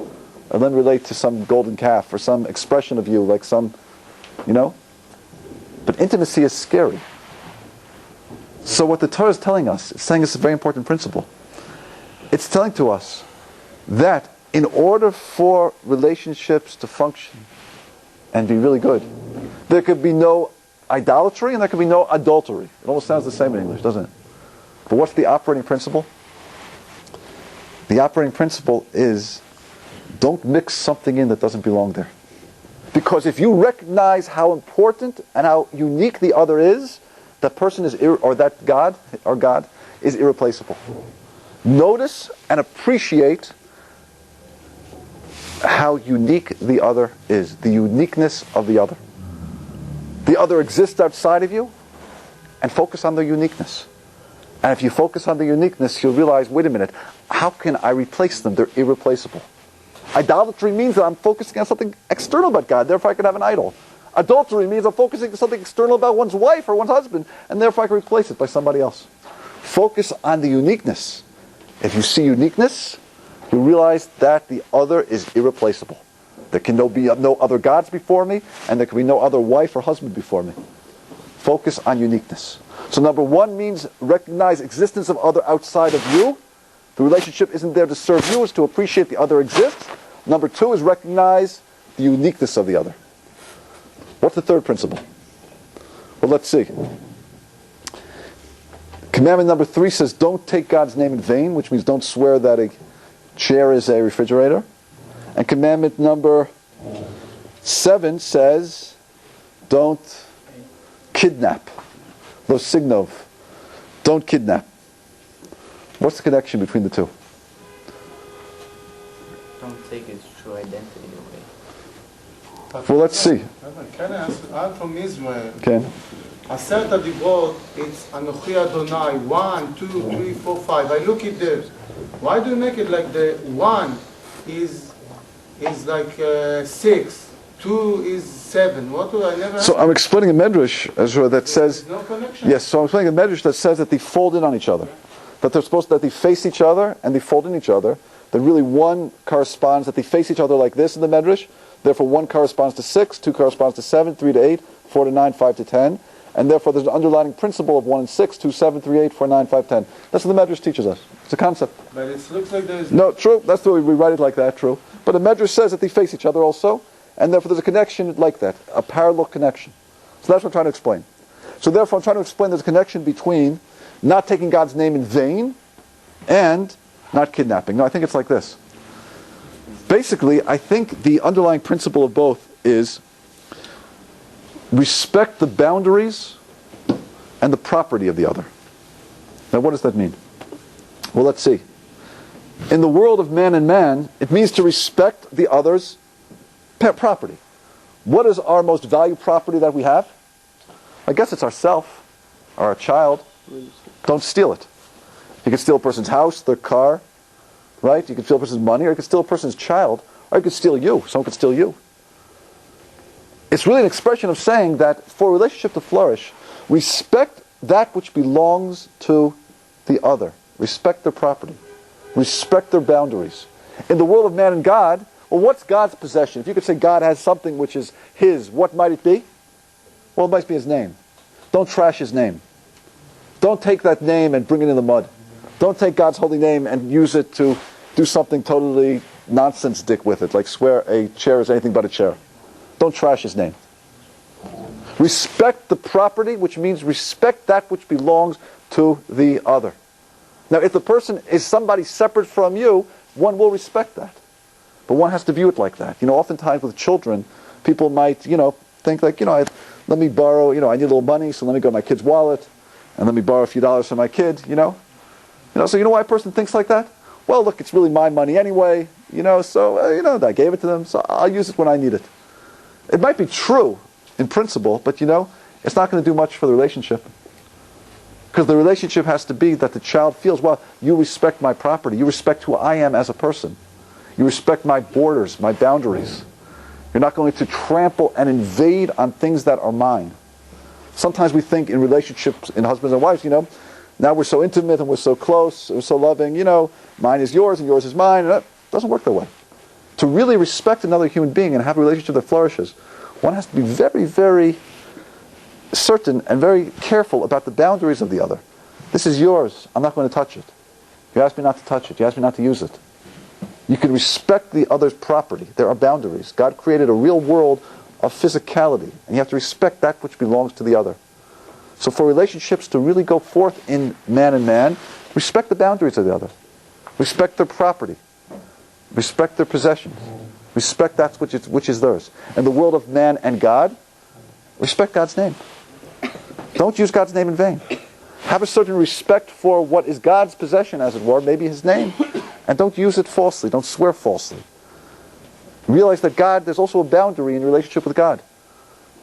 And then relate to some golden calf or some expression of you, like some, But intimacy is scary. So what the Torah is telling us, it's saying it's a very important principle. It's telling to us that in order for relationships to function and be really good, there could be no idolatry and there could be no adultery. It almost sounds the same in English, doesn't it? But what's the operating principle? The operating principle is don't mix something in that doesn't belong there. Because if you recognize how important and how unique the other is, that person is, or that God, or God, is irreplaceable. Notice and appreciate how unique the other is, the uniqueness of the other. The other exists outside of you, and focus on the uniqueness. And if you focus on the uniqueness, you'll realize, wait a minute, how can I replace them? They're irreplaceable. Idolatry means that I'm focusing on something external about God, therefore I can have an idol. Adultery means I'm focusing on something external about one's wife or one's husband, and therefore I can replace it by somebody else. Focus on the uniqueness. If you see uniqueness, you realize that the other is irreplaceable. There can be no other gods before me, and there can be no other wife or husband before me. Focus on uniqueness. So number one means recognize existence of other outside of you. The relationship isn't there to serve you, it's to appreciate the other exists. Number two is recognize the uniqueness of the other. What's the third principle? Well, let's see. Commandment number 3 says, don't take God's name in vain, which means don't swear that a chair is a refrigerator. And commandment number 7 says, don't kidnap. Lo signov. Don't kidnap. What's the connection between the two?
Don't take its true identity away.
Well, let's see.
Can I ask? I'm from Israel.
Okay.
Aseret Adibot, it's Anochi Adonai, 1, 2, 3, 4, 5. I look at this. Why do you make it like the 1 is like 6, 2 is 7? What do I never...
So I'm explaining a medrash that says...
No connection?
Yes, so I'm explaining a medrash that says that they fold in on each other. That they face each other and they fold in each other. That really one corresponds, that they face each other like this in the medrash. Therefore 1 corresponds to 6, 2 corresponds to 7, 3 to 8, 4 to 9, 5 to 10. And therefore there's an underlying principle of 1 and 6, 2, 7, 3, 8, 4, 9, 5, 10. That's what the medrash teaches us. It's a concept.
But it looks like there's...
No, true. That's the way we write it like that, true. But the medrash says that they face each other also. And therefore there's a connection like that. A parallel connection. So that's what I'm trying to explain. So therefore I'm trying to explain there's a connection between not taking God's name in vain and not kidnapping. No, I think it's like this. Basically, I think the underlying principle of both is respect the boundaries and the property of the other. Now, what does that mean? Well, let's see. In the world of man and man, it means to respect the other's property. What is our most valued property that we have? I guess it's ourself or our child. Don't steal it. You can steal a person's house, their car, right? You can steal a person's money, or you can steal a person's child, or you can steal you. Someone could steal you. It's really an expression of saying that for a relationship to flourish, respect that which belongs to the other. Respect their property. Respect their boundaries. In the world of man and God, well, what's God's possession? If you could say God has something which is His, what might it be? Well, it might be His name. Don't trash His name. Don't take that name and bring it in the mud. Don't take God's holy name and use it to do something totally nonsense dick with it, like swear a chair is anything but a chair. Don't trash His name. Respect the property, which means respect that which belongs to the other. Now, if the person is somebody separate from you, one will respect that. But one has to view it like that. Oftentimes with children, people might, think like, let me borrow, I need a little money, so let me go to my kid's wallet, and let me borrow a few dollars from my kid, So you know why a person thinks like that? Well, look, it's really my money anyway, so, I gave it to them, so I'll use it when I need it. It might be true in principle, but it's not going to do much for the relationship. Because the relationship has to be that the child feels, well, you respect my property, you respect who I am as a person. You respect my borders, my boundaries. You're not going to trample and invade on things that are mine. Sometimes we think in relationships, in husbands and wives, now we're so intimate and we're so close, we're so loving, mine is yours and yours is mine. And it doesn't work that way. To really respect another human being and have a relationship that flourishes, one has to be very, very certain and very careful about the boundaries of the other. This is yours. I'm not going to touch it. You asked me not to touch it. You asked me not to use it. You can respect the other's property. There are boundaries. God created a real world of physicality, and you have to respect that which belongs to the other. So for relationships to really go forth in man and man, respect the boundaries of the other. Respect their property. Respect their possessions. Respect that which is theirs. In the world of man and God, respect God's name. Don't use God's name in vain. Have a certain respect for what is God's possession, as it were, maybe His name, and don't use it falsely. Don't swear falsely. Realize that God, there's also a boundary in your relationship with God.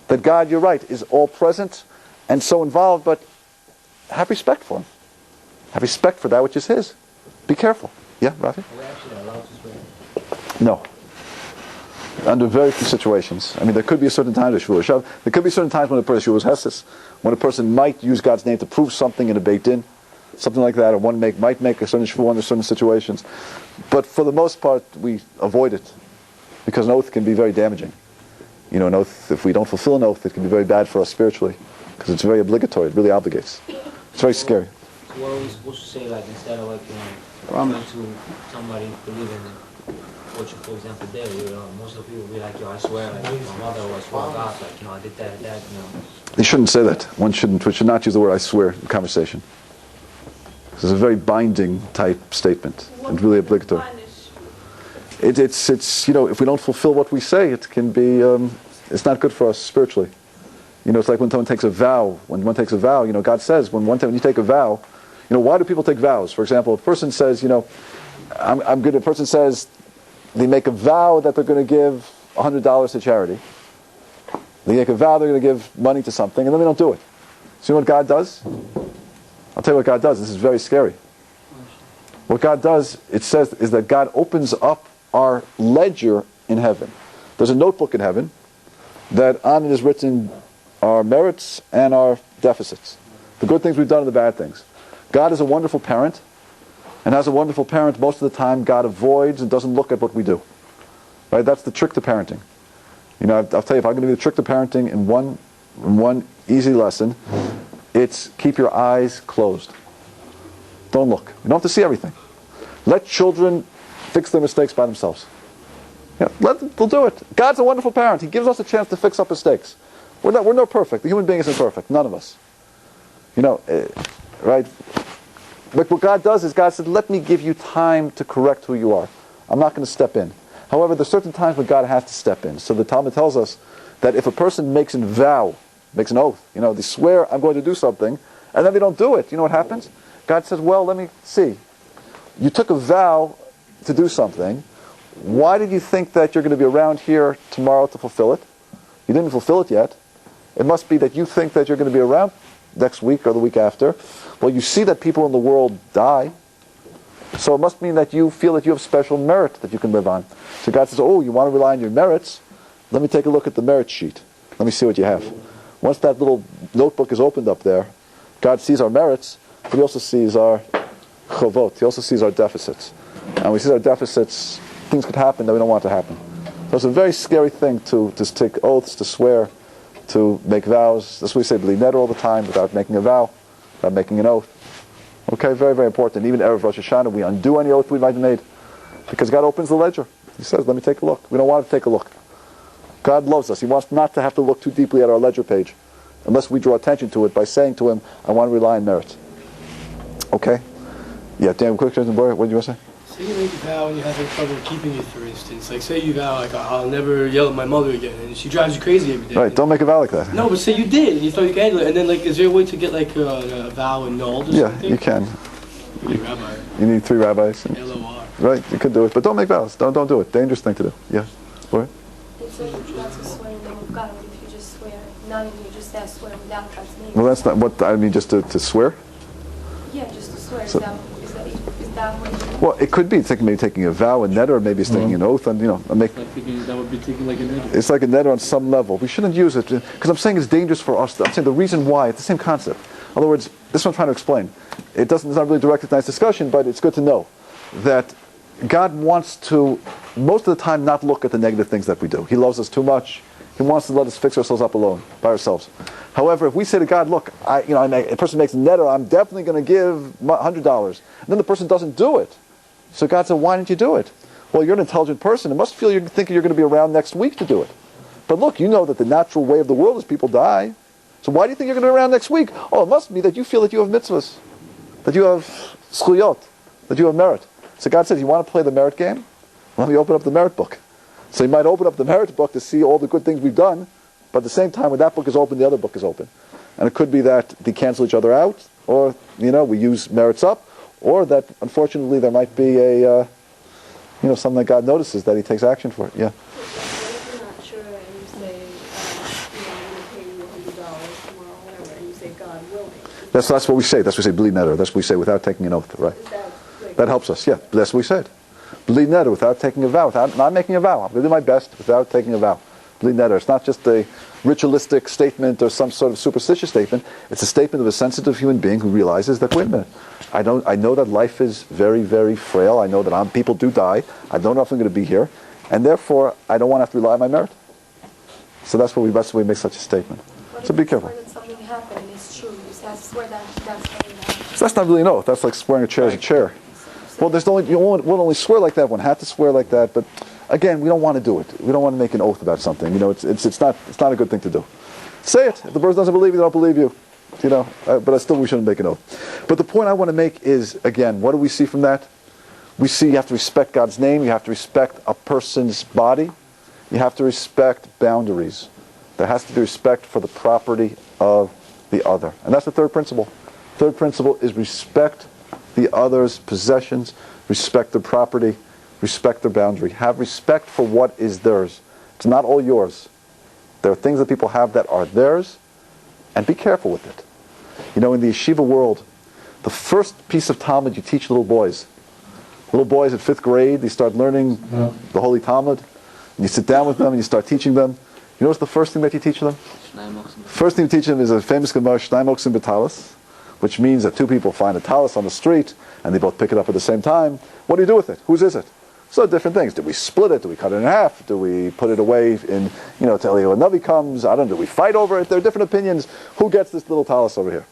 That God, you're right, is all present and so involved, but have respect for Him. Have respect for that which is His. Be careful. Yeah, Rabbi?
Are we actually allowed to swear?
No. Under very few situations. I mean, there could be a certain time to Shvuah Shav. There could be certain times when a person Shvuah Hesses, when a person might use God's name to prove something in a Beit Din, something like that, or one might make a certain Shvuah under certain situations. But for the most part, we avoid it, because an oath can be very damaging. An oath, if we don't fulfill an oath, it can be very bad for us spiritually, because it's very obligatory. It really obligates. It's very scary.
So what are we supposed to say, like, instead of, like, going to somebody believing what you, for example, did, most of the people will be like, I swear, like, my mother, or I swear to God, like, I did that,
You shouldn't say that. One should not use the word I swear in conversation. This is a very binding type statement. It's really obligatory. It's if we don't fulfill what we say, it can be, it's not good for us spiritually. It's like when someone takes a vow. When one takes a vow, God says, when you take a vow, why do people take vows? For example, a person says, I'm good. A person says, they make a vow that they're going to give $100 to charity. They make a vow they're going to give money to something, and then they don't do it. So you know what God does? I'll tell you what God does. This is very scary. What God does, it says, is that God opens up our ledger in heaven. There's a notebook in heaven that on it is written our merits and our deficits. The good things we've done and the bad things. God is a wonderful parent. And as a wonderful parent, most of the time God avoids and doesn't look at what we do. Right? That's the trick to parenting. I'll tell you, if I'm going to be the trick to parenting in one easy lesson, it's keep your eyes closed. Don't look. You don't have to see everything. Let children fix their mistakes by themselves. They'll do it. God's a wonderful parent. He gives us a chance to fix up mistakes. We're not perfect. The human being isn't perfect. None of us. Right? But what God does is God said, let me give you time to correct who you are. I'm not going to step in. However, there's certain times when God has to step in. So the Talmud tells us that if a person makes an vow, makes an oath, they swear I'm going to do something, and then they don't do it, you know what happens? God says, well, let me see. You took a vow to do something. Why did you think that you're going to be around here tomorrow to fulfill it? You didn't fulfill it yet. It must be that you think that you're going to be around next week or the week after. Well, you see that people in the world die. So it must mean that you feel that you have special merit that you can live on. So God says, oh, you want to rely on your merits? Let me take a look at the merit sheet. Let me see what you have. Once that little notebook is opened up there, God sees our merits, but He also sees our chovot. He also sees our deficits. And when He sees our deficits, things could happen that we don't want to happen. So it's a very scary thing to take oaths, to swear, to make vows. That's why we say b'li neder all the time, without making a vow, without making an oath. Okay, very, very important. Even Erev Rosh Hashanah, we undo any oath we might have made, because God opens the ledger. He says, let me take a look. We don't want to take a look. God loves us. He wants not to have to look too deeply at our ledger page, unless we draw attention to it by saying to Him, I want to rely on merit. Okay? Yeah, Dan, quick question, boy, what did you want to say?
Say you make a vow and you're having trouble keeping it, for instance. Like, say you vow, like, I'll never yell at my mother again, and she drives you crazy every day.
Right, don't make a vow like that.
No, but say you did, and you thought you could handle it, and then, like, is there a way to get, like, a vow annulled or something?
Yeah, you can.
You need a rabbi.
You need 3 rabbis.
LOR.
Right, you could do it, but don't make vows. Don't do it. Dangerous thing to do. Yeah, boy.
It says not to swear in the name of God. What if you just swear, not even you just swear without God's name?
Well, that's not what I mean. Just to swear.
Yeah, just to swear.
So-
Is that what you
Well, it could be. It's like maybe taking a vow, a neder, or maybe it's taking an oath, and make.
That would be taking like a neder.
It's like a neder on some level. We shouldn't use it because I'm saying it's dangerous for us. I'm saying the reason why. It's the same concept. In other words, this is what I'm trying to explain. It's not really directed to nice discussion, but it's good to know that God wants to, most of the time, not look at the negative things that we do. He loves us too much. He wants to let us fix ourselves up alone, by ourselves. However, if we say to God, look, a person makes a netter, I'm definitely going to give $100. And then the person doesn't do it. So God said, why didn't you do it? Well, you're an intelligent person. It must feel you're thinking you're going to be around next week to do it. But look, you know that the natural way of the world is people die. So why do you think you're going to be around next week? Oh, it must be that you feel that you have mitzvahs, that you have schuyot, that you have merit. So God says, you want to play the merit game? Let me open up the merit book. So you might open up the merit book to see all the good things we've done, but at the same time, when that book is open, the other book is open. And it could be that they cancel each other out, or, we use merits up, or that, unfortunately, there might be a, something that God notices that he takes action for. Yeah.
If you're not sure and you say, I'm going to pay you $100 tomorrow, whatever, and you say, God willing.
That's what we say. That's what we say, bli netter. That's what we say without taking an oath, right? That helps us, yeah. That's what we said. Bli netter, without taking a vow, without not making a vow. I'm going to do my best without taking a vow. Bli netter. It's not just a ritualistic statement or some sort of superstitious statement. It's a statement of a sensitive human being who realizes that, wait a minute, I know that life is very, very frail. I know that people do die. I don't know if I'm going to be here. And therefore, I don't want to have to rely on my merit. So that's why we make such a statement. So be careful.
That something happened, it's true. You just have to swear that's going to happen.
So that's not really an oath. That's like swearing a chair as a chair. Well, you won't only swear like that. One had to swear like that, but again, we don't want to do it. We don't want to make an oath about something. It's not a good thing to do. Say it. If the person doesn't believe you, they don't believe you. But still, we shouldn't make an oath. But the point I want to make is, again, what do we see from that? We see you have to respect God's name. You have to respect a person's body. You have to respect boundaries. There has to be respect for the property of the other. And that's the third principle. Third principle is respect the other's possessions, respect their property, respect their boundary. Have respect for what is theirs. It's not all yours. There are things that people have that are theirs, and be careful with it. In the yeshiva world, the first piece of Talmud you teach little boys at 5th grade, they start learning the Holy Talmud, and you sit down with them and you start teaching them. You know what's the first thing that you teach them? First thing you teach them is a famous Gemara, Shnai Moksim B'Talis, which means that two people find a talis on the street and they both pick it up at the same time. What do you do with it? Whose is it? So different things. Do we split it? Do we cut it in half? Do we put it away in, till Eliyahu Navi comes? I don't know. Do we fight over it? There are different opinions. Who gets this little talis over here?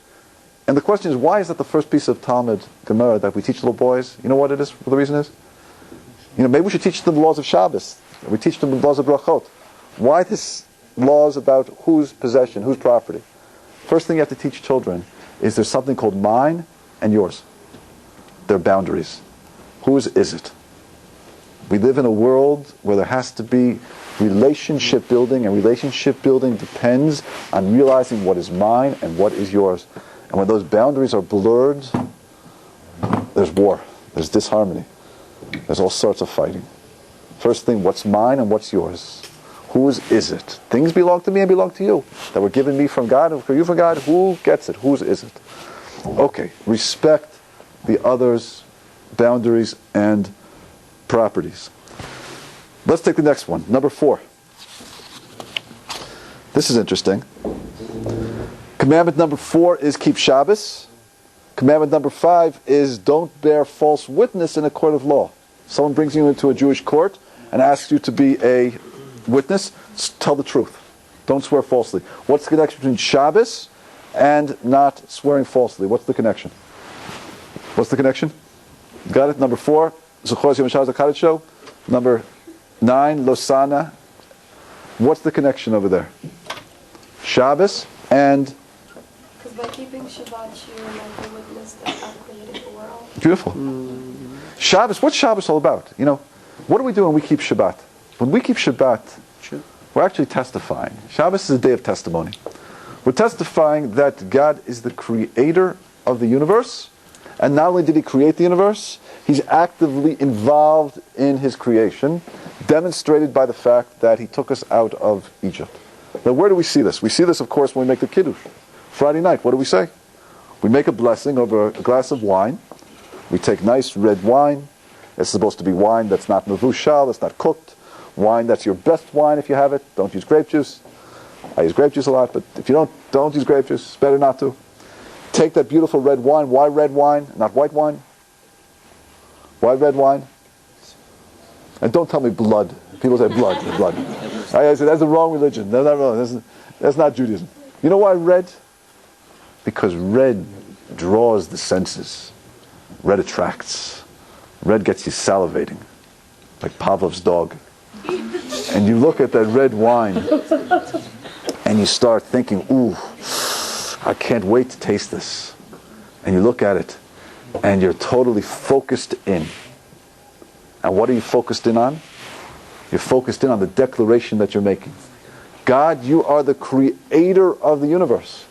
And the question is, why is that the first piece of Talmud Gemara that we teach little boys? You know what it is? What the reason is? Maybe we should teach them the laws of Shabbos. We teach them the laws of Brachot. Why this laws about whose possession, whose property? First thing you have to teach children is there's something called mine and yours. There are boundaries. Whose is it? We live in a world where there has to be relationship building, and relationship building depends on realizing what is mine and what is yours. And when those boundaries are blurred, there's war, there's disharmony, there's all sorts of fighting. First thing, what's mine and what's yours? Whose is it? Things belong to me and belong to you. That were given me from God and for you from God. Who gets it? Whose is it? Okay, respect the other's boundaries and properties. Let's take the next one. Number 4. This is interesting. Commandment number 4 is keep Shabbos. Commandment number 5 is don't bear false witness in a court of law. Someone brings you into a Jewish court and asks you to be a witness, tell the truth. Don't swear falsely. What's the connection between Shabbos and not swearing falsely? What's the connection? What's the connection? Got it? Number 4, Zuchos Yom Shabbos HaKadosh Show. Number 9, Losana. What's the connection over there? Shabbos and...
Because by keeping Shabbat, you're like a witness that God created the world.
Beautiful. Shabbos, what's Shabbos all about? What do we do when we keep Shabbat? When we keep Shabbat, we're actually testifying. Shabbos is a day of testimony. We're testifying that God is the creator of the universe, and not only did he create the universe, he's actively involved in his creation, demonstrated by the fact that he took us out of Egypt. Now, where do we see this? We see this, of course, when we make the Kiddush. Friday night, what do we say? We make a blessing over a glass of wine. We take nice red wine. It's supposed to be wine that's not mevushal, that's not cooked. Wine that's your best wine if you have it. Don't use grape juice. I use grape juice a lot, but if you don't use grape juice. It's better not to. Take that beautiful red wine. Why red wine, not white wine? Why red wine? And don't tell me blood. People say blood, blood. I say that's the wrong religion. That's not wrong. That's not Judaism. You know why red? Because red draws the senses. Red attracts. Red gets you salivating, like Pavlov's dog. And you look at that red wine, and you start thinking, ooh, I can't wait to taste this. And you look at it, and you're totally focused in. And what are you focused in on? You're focused in on the declaration that you're making. God, you are the creator of the universe.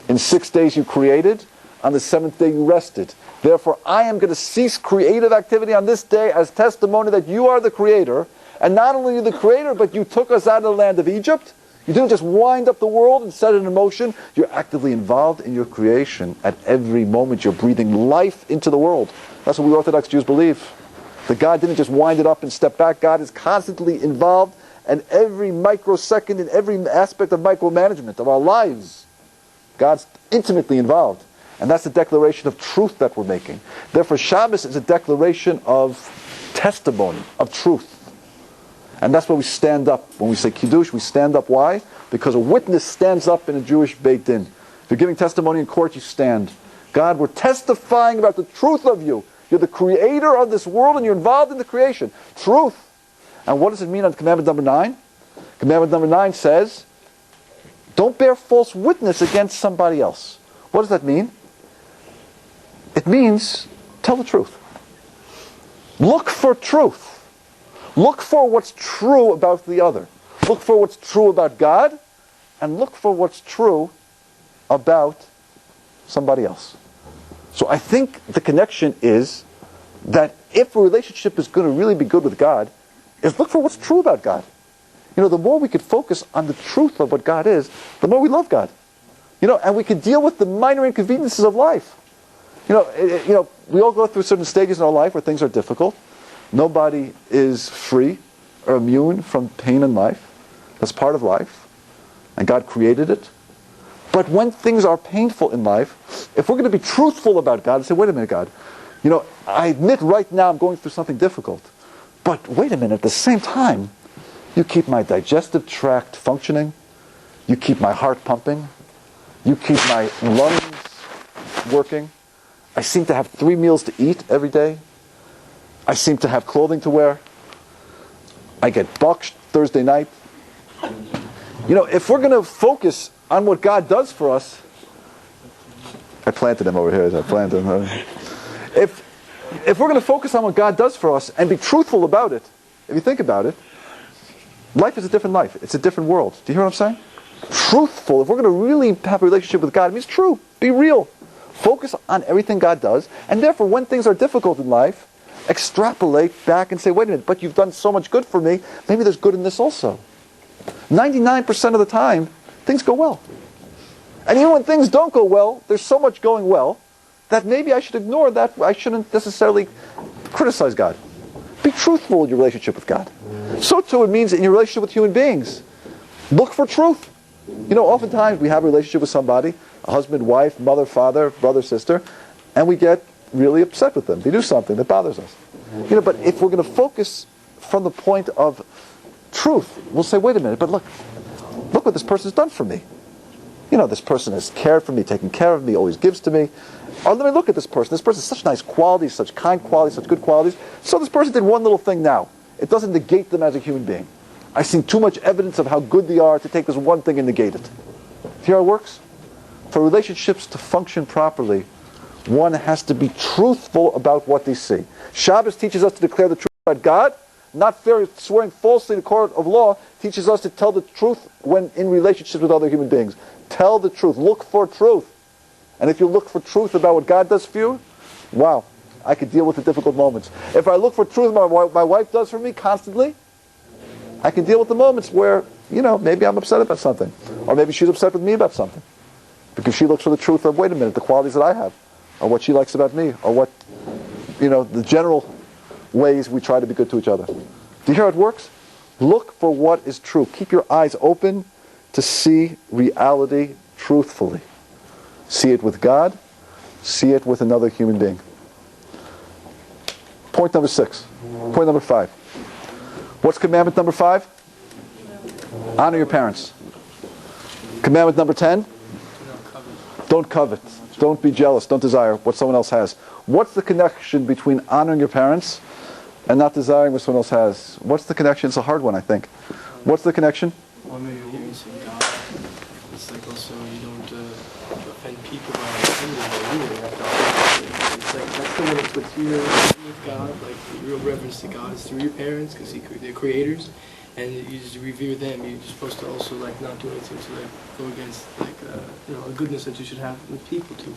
In 6 days you created, on the 7th day you rested. Therefore, I am going to cease creative activity on this day as testimony that you are the creator. And not only are you the creator, but you took us out of the land of Egypt. You didn't just wind up the world and set it in motion. You're actively involved in your creation. At every moment you're breathing life into the world. That's what we Orthodox Jews believe. That God didn't just wind it up and step back. God is constantly involved, and every microsecond in every aspect of micromanagement of our lives, God's intimately involved. And that's the declaration of truth that we're making. Therefore, Shabbos is a declaration of testimony, of truth. And that's why we stand up. When we say Kiddush, we stand up. Why? Because a witness stands up in a Jewish Beit Din. If you're giving testimony in court, you stand. God, we're testifying about the truth of you. You're the creator of this world, and you're involved in the creation. Truth. And what does it mean on commandment number 9? Commandment number 9 says, don't bear false witness against somebody else. What does that mean? It means tell the truth. Look for truth. Look for what's true about the other. Look for what's true about God, and look for what's true about somebody else. So I think the connection is that if a relationship is going to really be good with God, is look for what's true about God. You know, the more we could focus on the truth of what God is, the more we love God. You know, and we can deal with the minor inconveniences of life. You know, we all go through certain stages in our life where things are difficult. Nobody is free or immune from pain in life. That's part of life. And God created it. But when things are painful in life, if we're going to be truthful about God and say, wait a minute, God, you know, I admit right now I'm going through something difficult. But wait a minute, at the same time, you keep my digestive tract functioning. You keep my heart pumping. You keep my lungs working. I seem to have 3 meals to eat every day. I seem to have clothing to wear. I get bucked Thursday night. You know, if we're going to focus on what God does for us, I planted him over here. I planted him. If we're going to focus on what God does for us and be truthful about it, if you think about it, life is a different life. It's a different world. Do you hear what I'm saying? Truthful. If we're going to really have a relationship with God, it means true. Be real. Focus on everything God does. And therefore, when things are difficult in life, extrapolate back and say, wait a minute, but you've done so much good for me. Maybe there's good in this also. 99% of the time, things go well. And even when things don't go well, there's so much going well that maybe I should ignore that. I shouldn't necessarily criticize God. Be truthful in your relationship with God. So too it means in your relationship with human beings. Look for truth. You know, oftentimes we have a relationship with somebody, a husband, wife, mother, father, brother, sister, and we get really upset with them. They do something that bothers us. You know, but if we're going to focus from the point of truth, we'll say, wait a minute, but look what this person's done for me. You know, this person has cared for me, taken care of me, always gives to me. Or let me look at this person. This person has such nice qualities, such kind qualities, such good qualities. So this person did one little thing now. It doesn't negate them as a human being. I've seen too much evidence of how good they are to take this one thing and negate it. See how it works? For relationships to function properly, one has to be truthful about what they see. Shabbos teaches us to declare the truth about God. Not swearing falsely in a court of law teaches us to tell the truth when in relationships with other human beings. Tell the truth. Look for truth. And if you look for truth about what God does for you, wow, I could deal with the difficult moments. If I look for truth about what my wife does for me constantly, I can deal with the moments where, you know, maybe I'm upset about something. Or maybe she's upset with me about something. Because she looks for the truth of, wait a minute, the qualities that I have. Or what she likes about me. Or what, you know, the general ways we try to be good to each other. Do you hear how it works? Look for what is true. Keep your eyes open to see reality truthfully. See it with God, see it with another human being. Point number 6. Point number 5. What's commandment number 5? Honor your parents. Commandment number 10? Don't covet. Don't be jealous. Don't desire what someone else has. What's the connection between honoring your parents and not desiring what someone else has? What's the connection? It's a hard one, I think. What's the connection?
Or maybe you're saying God. It's like also you don't offend people by offending them either. It's like that's the one that's with God, like the real reverence to God is through your parents because they're creators, and you just revere them. You're supposed to also like not do anything to like go against like a goodness that you should have with people too.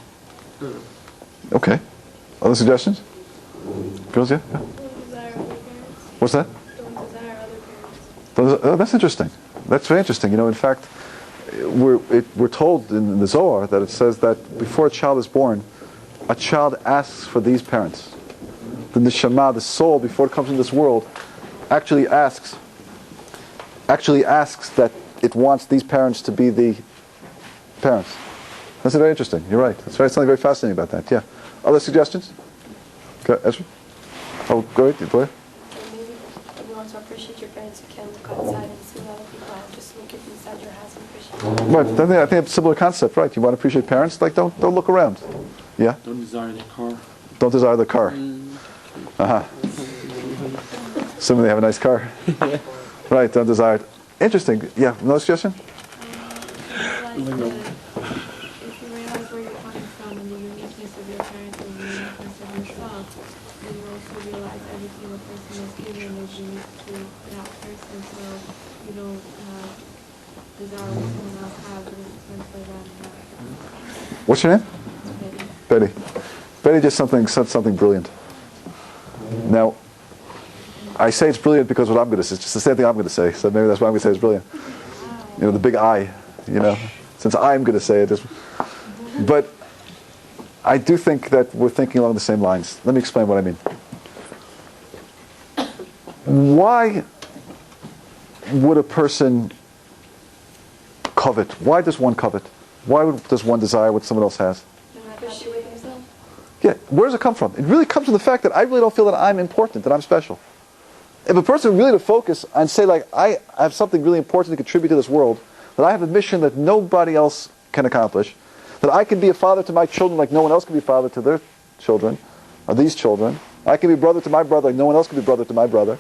Okay. Other suggestions? Girls, yeah?
Don't desire other parents.
What's that?
Don't desire other parents.
That's interesting. That's very interesting. In fact, we're told in the Zohar that it says that before a child is born, a child asks for these parents. The neshama, the soul, before it comes into this world, actually asks that it wants these parents to be the parents. That's very interesting. You're right. That's something very fascinating about that. Yeah. Other suggestions? Okay, Ezra? Oh, go ahead. Go ahead.
Maybe if you want to appreciate your parents, you can look outside and see what other people have. Just look inside your house and appreciate them.
Right. I think it's a similar concept, right? You want to appreciate parents? Like, don't look around. Yeah?
Don't desire the car.
Don't desire the car. Assuming they have a nice car. Right, don't desire it. Interesting. Yeah, no suggestion?
If you realize where you're coming from and the uniqueness of your parents and the uniqueness of yourself, then you also realize everything a person is given is unique to that person. So you don't desire what someone else has, but it's expensive by that.
What's your name? Betty. Betty just said something brilliant. Now, I say it's brilliant because what I'm going to say, it's just the same thing I'm going to say, so maybe that's why I'm going to say it's brilliant. The big I, since I'm going to say it. But I do think that we're thinking along the same lines. Let me explain what I mean. Why would a person covet? Why does one covet? Why does one desire what someone else has? Yeah, where does it come from? It really comes from the fact that I really don't feel that I'm important, that I'm special. If a person really to focus and say, like, I have something really important to contribute to this world, that I have a mission that nobody else can accomplish, that I can be a father to my children like no one else can be a father to their children, or these children, I can be brother to my brother like no one else can be brother to my brother.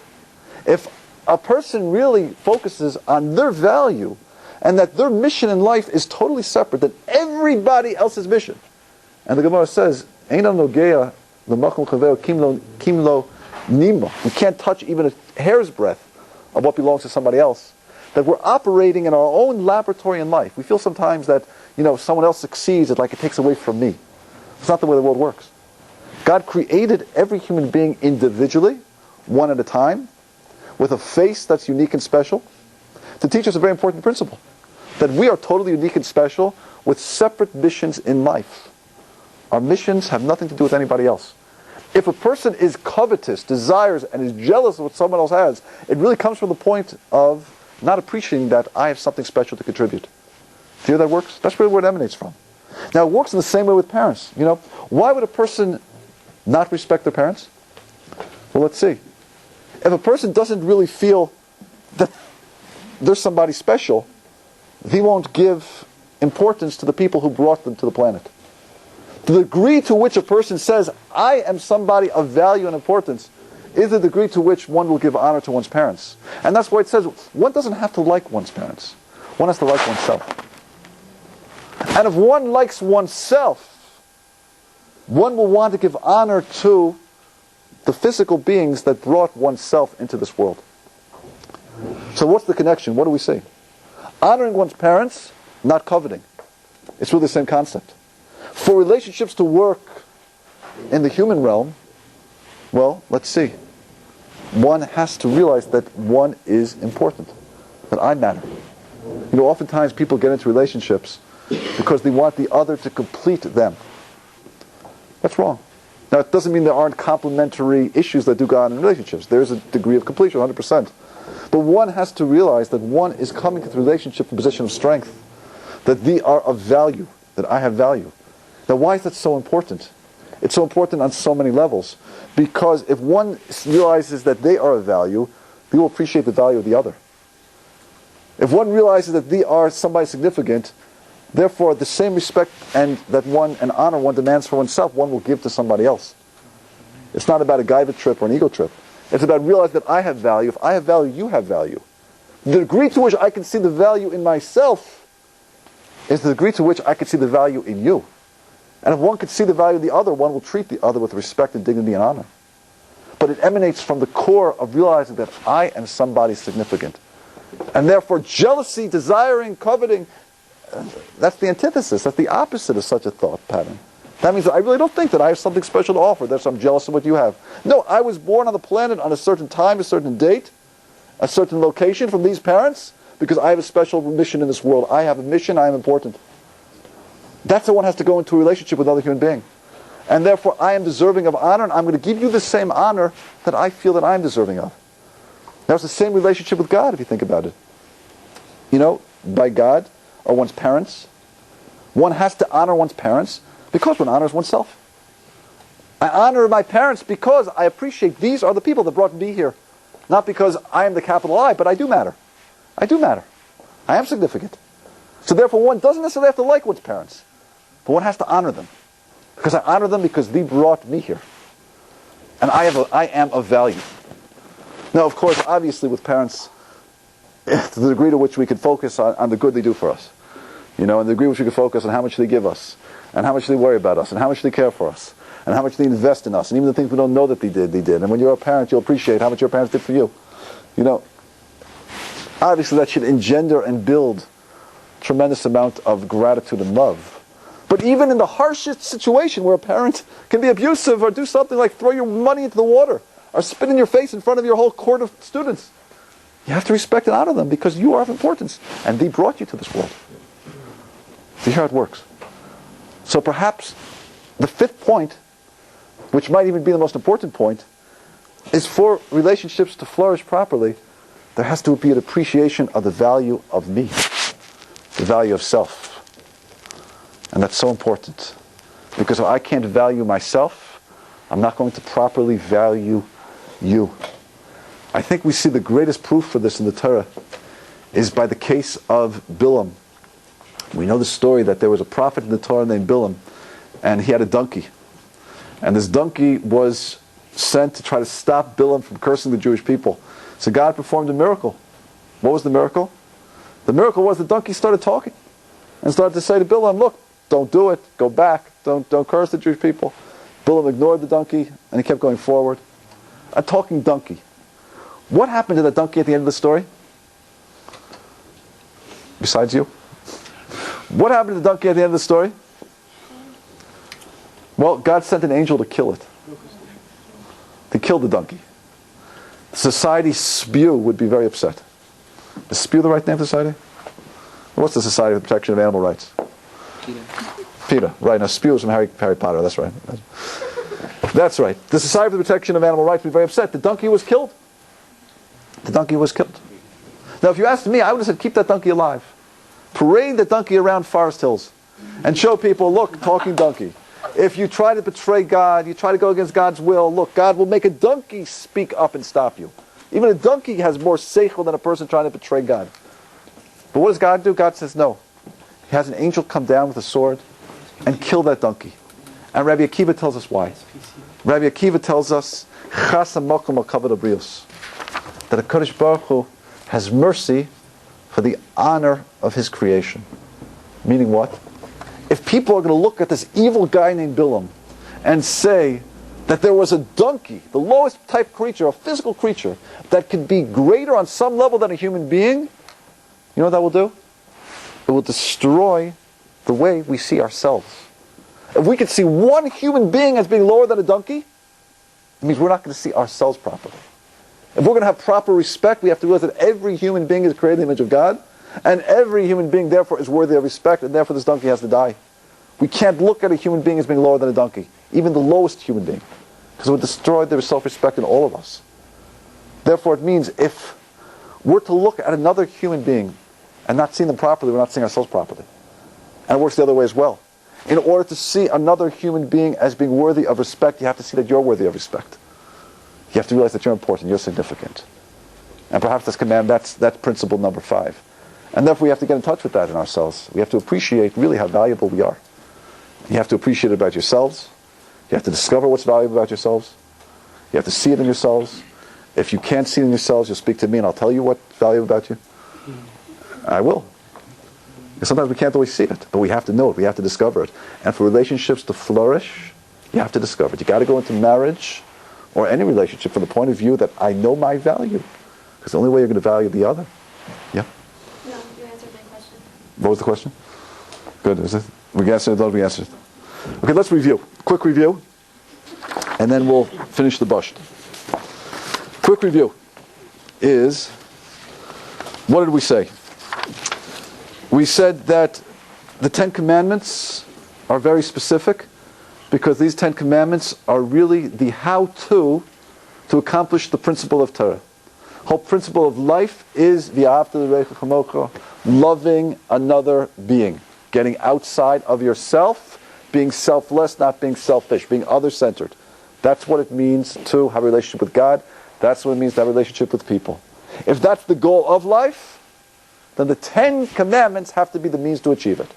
If a person really focuses on their value and that their mission in life is totally separate than everybody else's mission, and the Gemara says, Einam nogea l'makom chaveo kim lo nima. We can't touch even a hair's breadth of what belongs to somebody else. That we're operating in our own laboratory in life. We feel sometimes that, if someone else succeeds, it takes away from me. It's not the way the world works. God created every human being individually, one at a time, with a face that's unique and special, to teach us a very important principle. That we are totally unique and special with separate missions in life. Our missions have nothing to do with anybody else. If a person is covetous, desires, and is jealous of what someone else has, it really comes from the point of not appreciating that I have something special to contribute. Do you know how that works? That's really where it emanates from. Now, it works in the same way with parents. Why would a person not respect their parents? Well, let's see. If a person doesn't really feel that there's somebody special, he won't give importance to the people who brought them to the planet. The degree to which a person says, I am somebody of value and importance, is the degree to which one will give honor to one's parents. And that's why it says, one doesn't have to like one's parents. One has to like oneself. And if one likes oneself, one will want to give honor to the physical beings that brought oneself into this world. So what's the connection? What do we see? Honoring one's parents, not coveting. It's really the same concept. For relationships to work in the human realm, well, let's see. One has to realize that one is important, that I matter. Oftentimes people get into relationships because they want the other to complete them. That's wrong. Now, it doesn't mean there aren't complementary issues that do go on in relationships. There's a degree of completion, 100%. But one has to realize that one is coming to the relationship from a position of strength, that they are of value, that I have value. Now why is that so important? It's so important on so many levels. Because if one realizes that they are of value, they will appreciate the value of the other. If one realizes that they are somebody significant, therefore the same respect and honor one demands for oneself, one will give to somebody else. It's not about a gaiva trip or an ego trip. It's about realizing that I have value. If I have value, you have value. The degree to which I can see the value in myself is the degree to which I can see the value in you. And if one can see the value of the other, one will treat the other with respect and dignity and honor. But it emanates from the core of realizing that I am somebody significant. And therefore jealousy, desiring, coveting, that's the antithesis, that's the opposite of such a thought pattern. That means that I really don't think that I have something special to offer, that I'm jealous of what you have. No, I was born on the planet on a certain time, a certain date, a certain location from these parents, because I have a special mission in this world. I have a mission, I am important. That's how one has to go into a relationship with another human being. And therefore I am deserving of honor, and I'm going to give you the same honor that I feel that I'm deserving of. Now it's the same relationship with God, if you think about it. You know, by God, or one's parents, one has to honor one's parents because one honors oneself. I honor my parents because I appreciate these are the people that brought me here. Not because I am the capital I, but I do matter. I do matter. I am significant. So therefore one doesn't necessarily have to like one's parents, but one has to honor them. Because I honor them because they brought me here. And I am of value. Now of course, obviously with parents, to the degree to which we can focus on the good they do for us. You know, and the degree to which we can focus on how much they give us, and how much they worry about us, and how much they care for us, and how much they invest in us, and even the things we don't know that they did. And when you're a parent, you'll appreciate how much your parents did for you. You know, obviously that should engender and build tremendous amount of gratitude and love. But even in the harshest situation where a parent can be abusive or do something like throw your money into the water or spit in your face in front of your whole court of students, you have to respect and honor them because you are of importance and they brought you to this world. See how it works. So perhaps the fifth point, which might even be the most important point, is for relationships to flourish properly, there has to be an appreciation of the value of me, the value of self. And that's so important. Because if I can't value myself, I'm not going to properly value you. I think we see the greatest proof for this in the Torah is by the case of Bilam. We know the story that there was a prophet in the Torah named Bilam, and he had a donkey. And this donkey was sent to try to stop Bilam from cursing the Jewish people. So God performed a miracle. What was the miracle? The miracle was the donkey started talking and started to say to Bilam, look, don't do it, go back, don't curse the Jewish people. Bilam ignored the donkey and he kept going forward. A talking donkey. What happened to that donkey at the end of the story? Besides you? What happened to the donkey at the end of the story? Well, God sent an angel to kill it. They killed the donkey. Society's spew would be very upset. Is spew the right name for society? What's the Society for the Protection of Animal Rights? PETA. Right, now spew is from Harry Potter, that's right. That's right. The Society for the Protection of Animal Rights would be very upset. The donkey was killed. The donkey was killed. Now if you asked me, I would have said keep that donkey alive. Parade the donkey around Forest Hills and show people, look, talking donkey. If you try to betray God, you try to go against God's will, look, God will make a donkey speak up and stop you. Even a donkey has more seichel than a person trying to betray God. But what does God do? God says no. He has an angel come down with a sword and kill that donkey. And Rabbi Akiva tells us why. Rabbi Akiva tells us that a Kadosh Baruch Hu has mercy for the honor of his creation. Meaning what? If people are going to look at this evil guy named Bilam and say that there was a donkey, the lowest type creature, a physical creature, that could be greater on some level than a human being, you know what that will do? It will destroy the way we see ourselves. If we could see one human being as being lower than a donkey, it means we're not going to see ourselves properly. If we're going to have proper respect, we have to realize that every human being is created in the image of God, and every human being therefore is worthy of respect, and therefore this donkey has to die. We can't look at a human being as being lower than a donkey, even the lowest human being, because it would destroy the self-respect in all of us. Therefore it means if we're to look at another human being and not seeing them properly, we're not seeing ourselves properly. And it works the other way as well. In order to see another human being as being worthy of respect, you have to see that you're worthy of respect. You have to realize that you're important, you're significant. And perhaps that's principle number 5. And therefore we have to get in touch with that in ourselves. We have to appreciate really how valuable we are. You have to appreciate it about yourselves. You have to discover what's valuable about yourselves. You have to see it in yourselves. If you can't see it in yourselves, you'll speak to me and I'll tell you what's valuable about you. I will. Because sometimes we can't always see it, but we have to know it. We have to discover it. And for relationships to flourish, you have to discover it. You got to go into marriage or any relationship from the point of view that I know my value. Because the only way you're going to value the other. Yeah?
No, you answered my question.
What was the question? Good, is it? We answered it, don't we answer it? Okay, let's review. Quick review. And then we'll finish the bush. Quick review is, what did we say? We said that the 10 Commandments are very specific because these 10 Commandments are really the how-to to accomplish the principle of Torah. The whole principle of life is v'ahavta l'recha kamocha, loving another being, getting outside of yourself, being selfless, not being selfish, being other-centered. That's what it means to have a relationship with God. That's what it means to have a relationship with people. If that's the goal of life, then the 10 Commandments have to be the means to achieve it.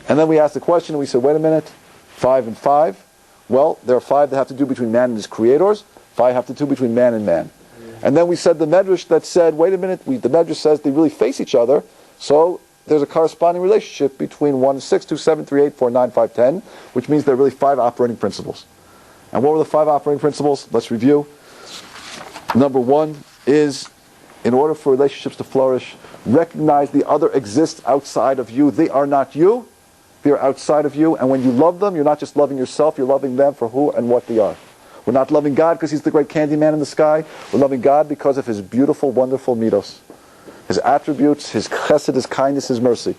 And then we asked the question, and we said, wait a minute, 5 and 5. Well, there are 5 that have to do between man and his creators, 5 have to do between man and man. And then we said the Medrash that said, wait a minute, the Medrash says they really face each other, so there's a corresponding relationship between 1 and 6, 2, 7, 3, 8, 4, 9, 5, 10, which means there are really 5 operating principles. And what were the 5 operating principles? Let's review. Number 1 is, in order for relationships to flourish, recognize the other exists outside of you. They are not you. They are outside of you. And when you love them, you're not just loving yourself, you're loving them for who and what they are. We're not loving God because He's the great candy man in the sky. We're loving God because of His beautiful, wonderful midos. His attributes, His chesed, His kindness, His mercy.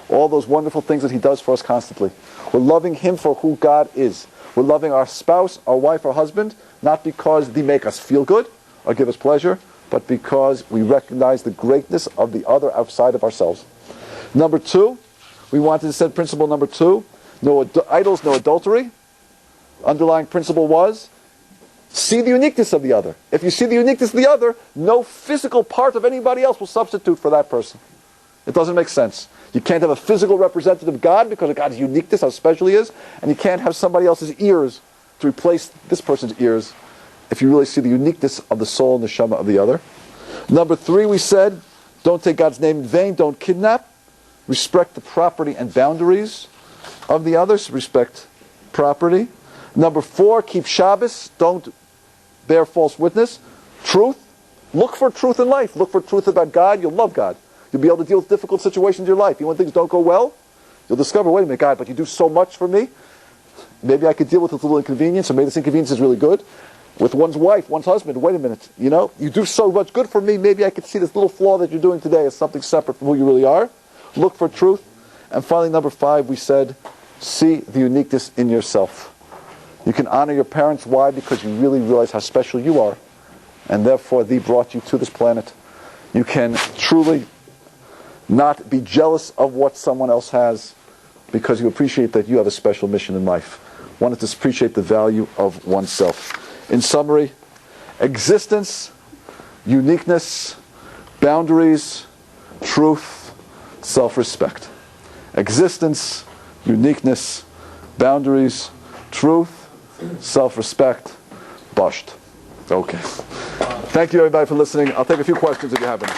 All those wonderful things that He does for us constantly. We're loving Him for who God is. We're loving our spouse, our wife, our husband, not because they make us feel good or give us pleasure, but because we recognize the greatness of the other outside of ourselves. Number 2, we wanted to set principle number 2, no idols, no adultery. Underlying principle was, see the uniqueness of the other. If you see the uniqueness of the other, no physical part of anybody else will substitute for that person. It doesn't make sense. You can't have a physical representative of God because of God's uniqueness, how special He is, and you can't have somebody else's ears to replace this person's ears if you really see the uniqueness of the soul and the neshama of the other. Number 3, we said, don't take God's name in vain, don't kidnap, respect the property and boundaries of the others, respect property. Number 4, keep Shabbos, don't bear false witness. Truth, look for truth in life, look for truth about God, you'll love God. You'll be able to deal with difficult situations in your life. Even when things don't go well, you'll discover, wait a minute, God, but you do so much for me. Maybe I could deal with this little inconvenience, or maybe this inconvenience is really good. With one's wife, one's husband, wait a minute, you do so much good for me, maybe I could see this little flaw that you're doing today as something separate from who you really are. Look for truth. And finally, number 5, we said, see the uniqueness in yourself. You can honor your parents. Why? Because you really realize how special you are, and therefore they brought you to this planet. You can truly not be jealous of what someone else has because you appreciate that you have a special mission in life. Wanted to appreciate the value of oneself. In summary, existence, uniqueness, boundaries, truth, self-respect. Existence, uniqueness, boundaries, truth, self-respect, bashed. Okay. Thank you everybody for listening. I'll take a few questions if you have any.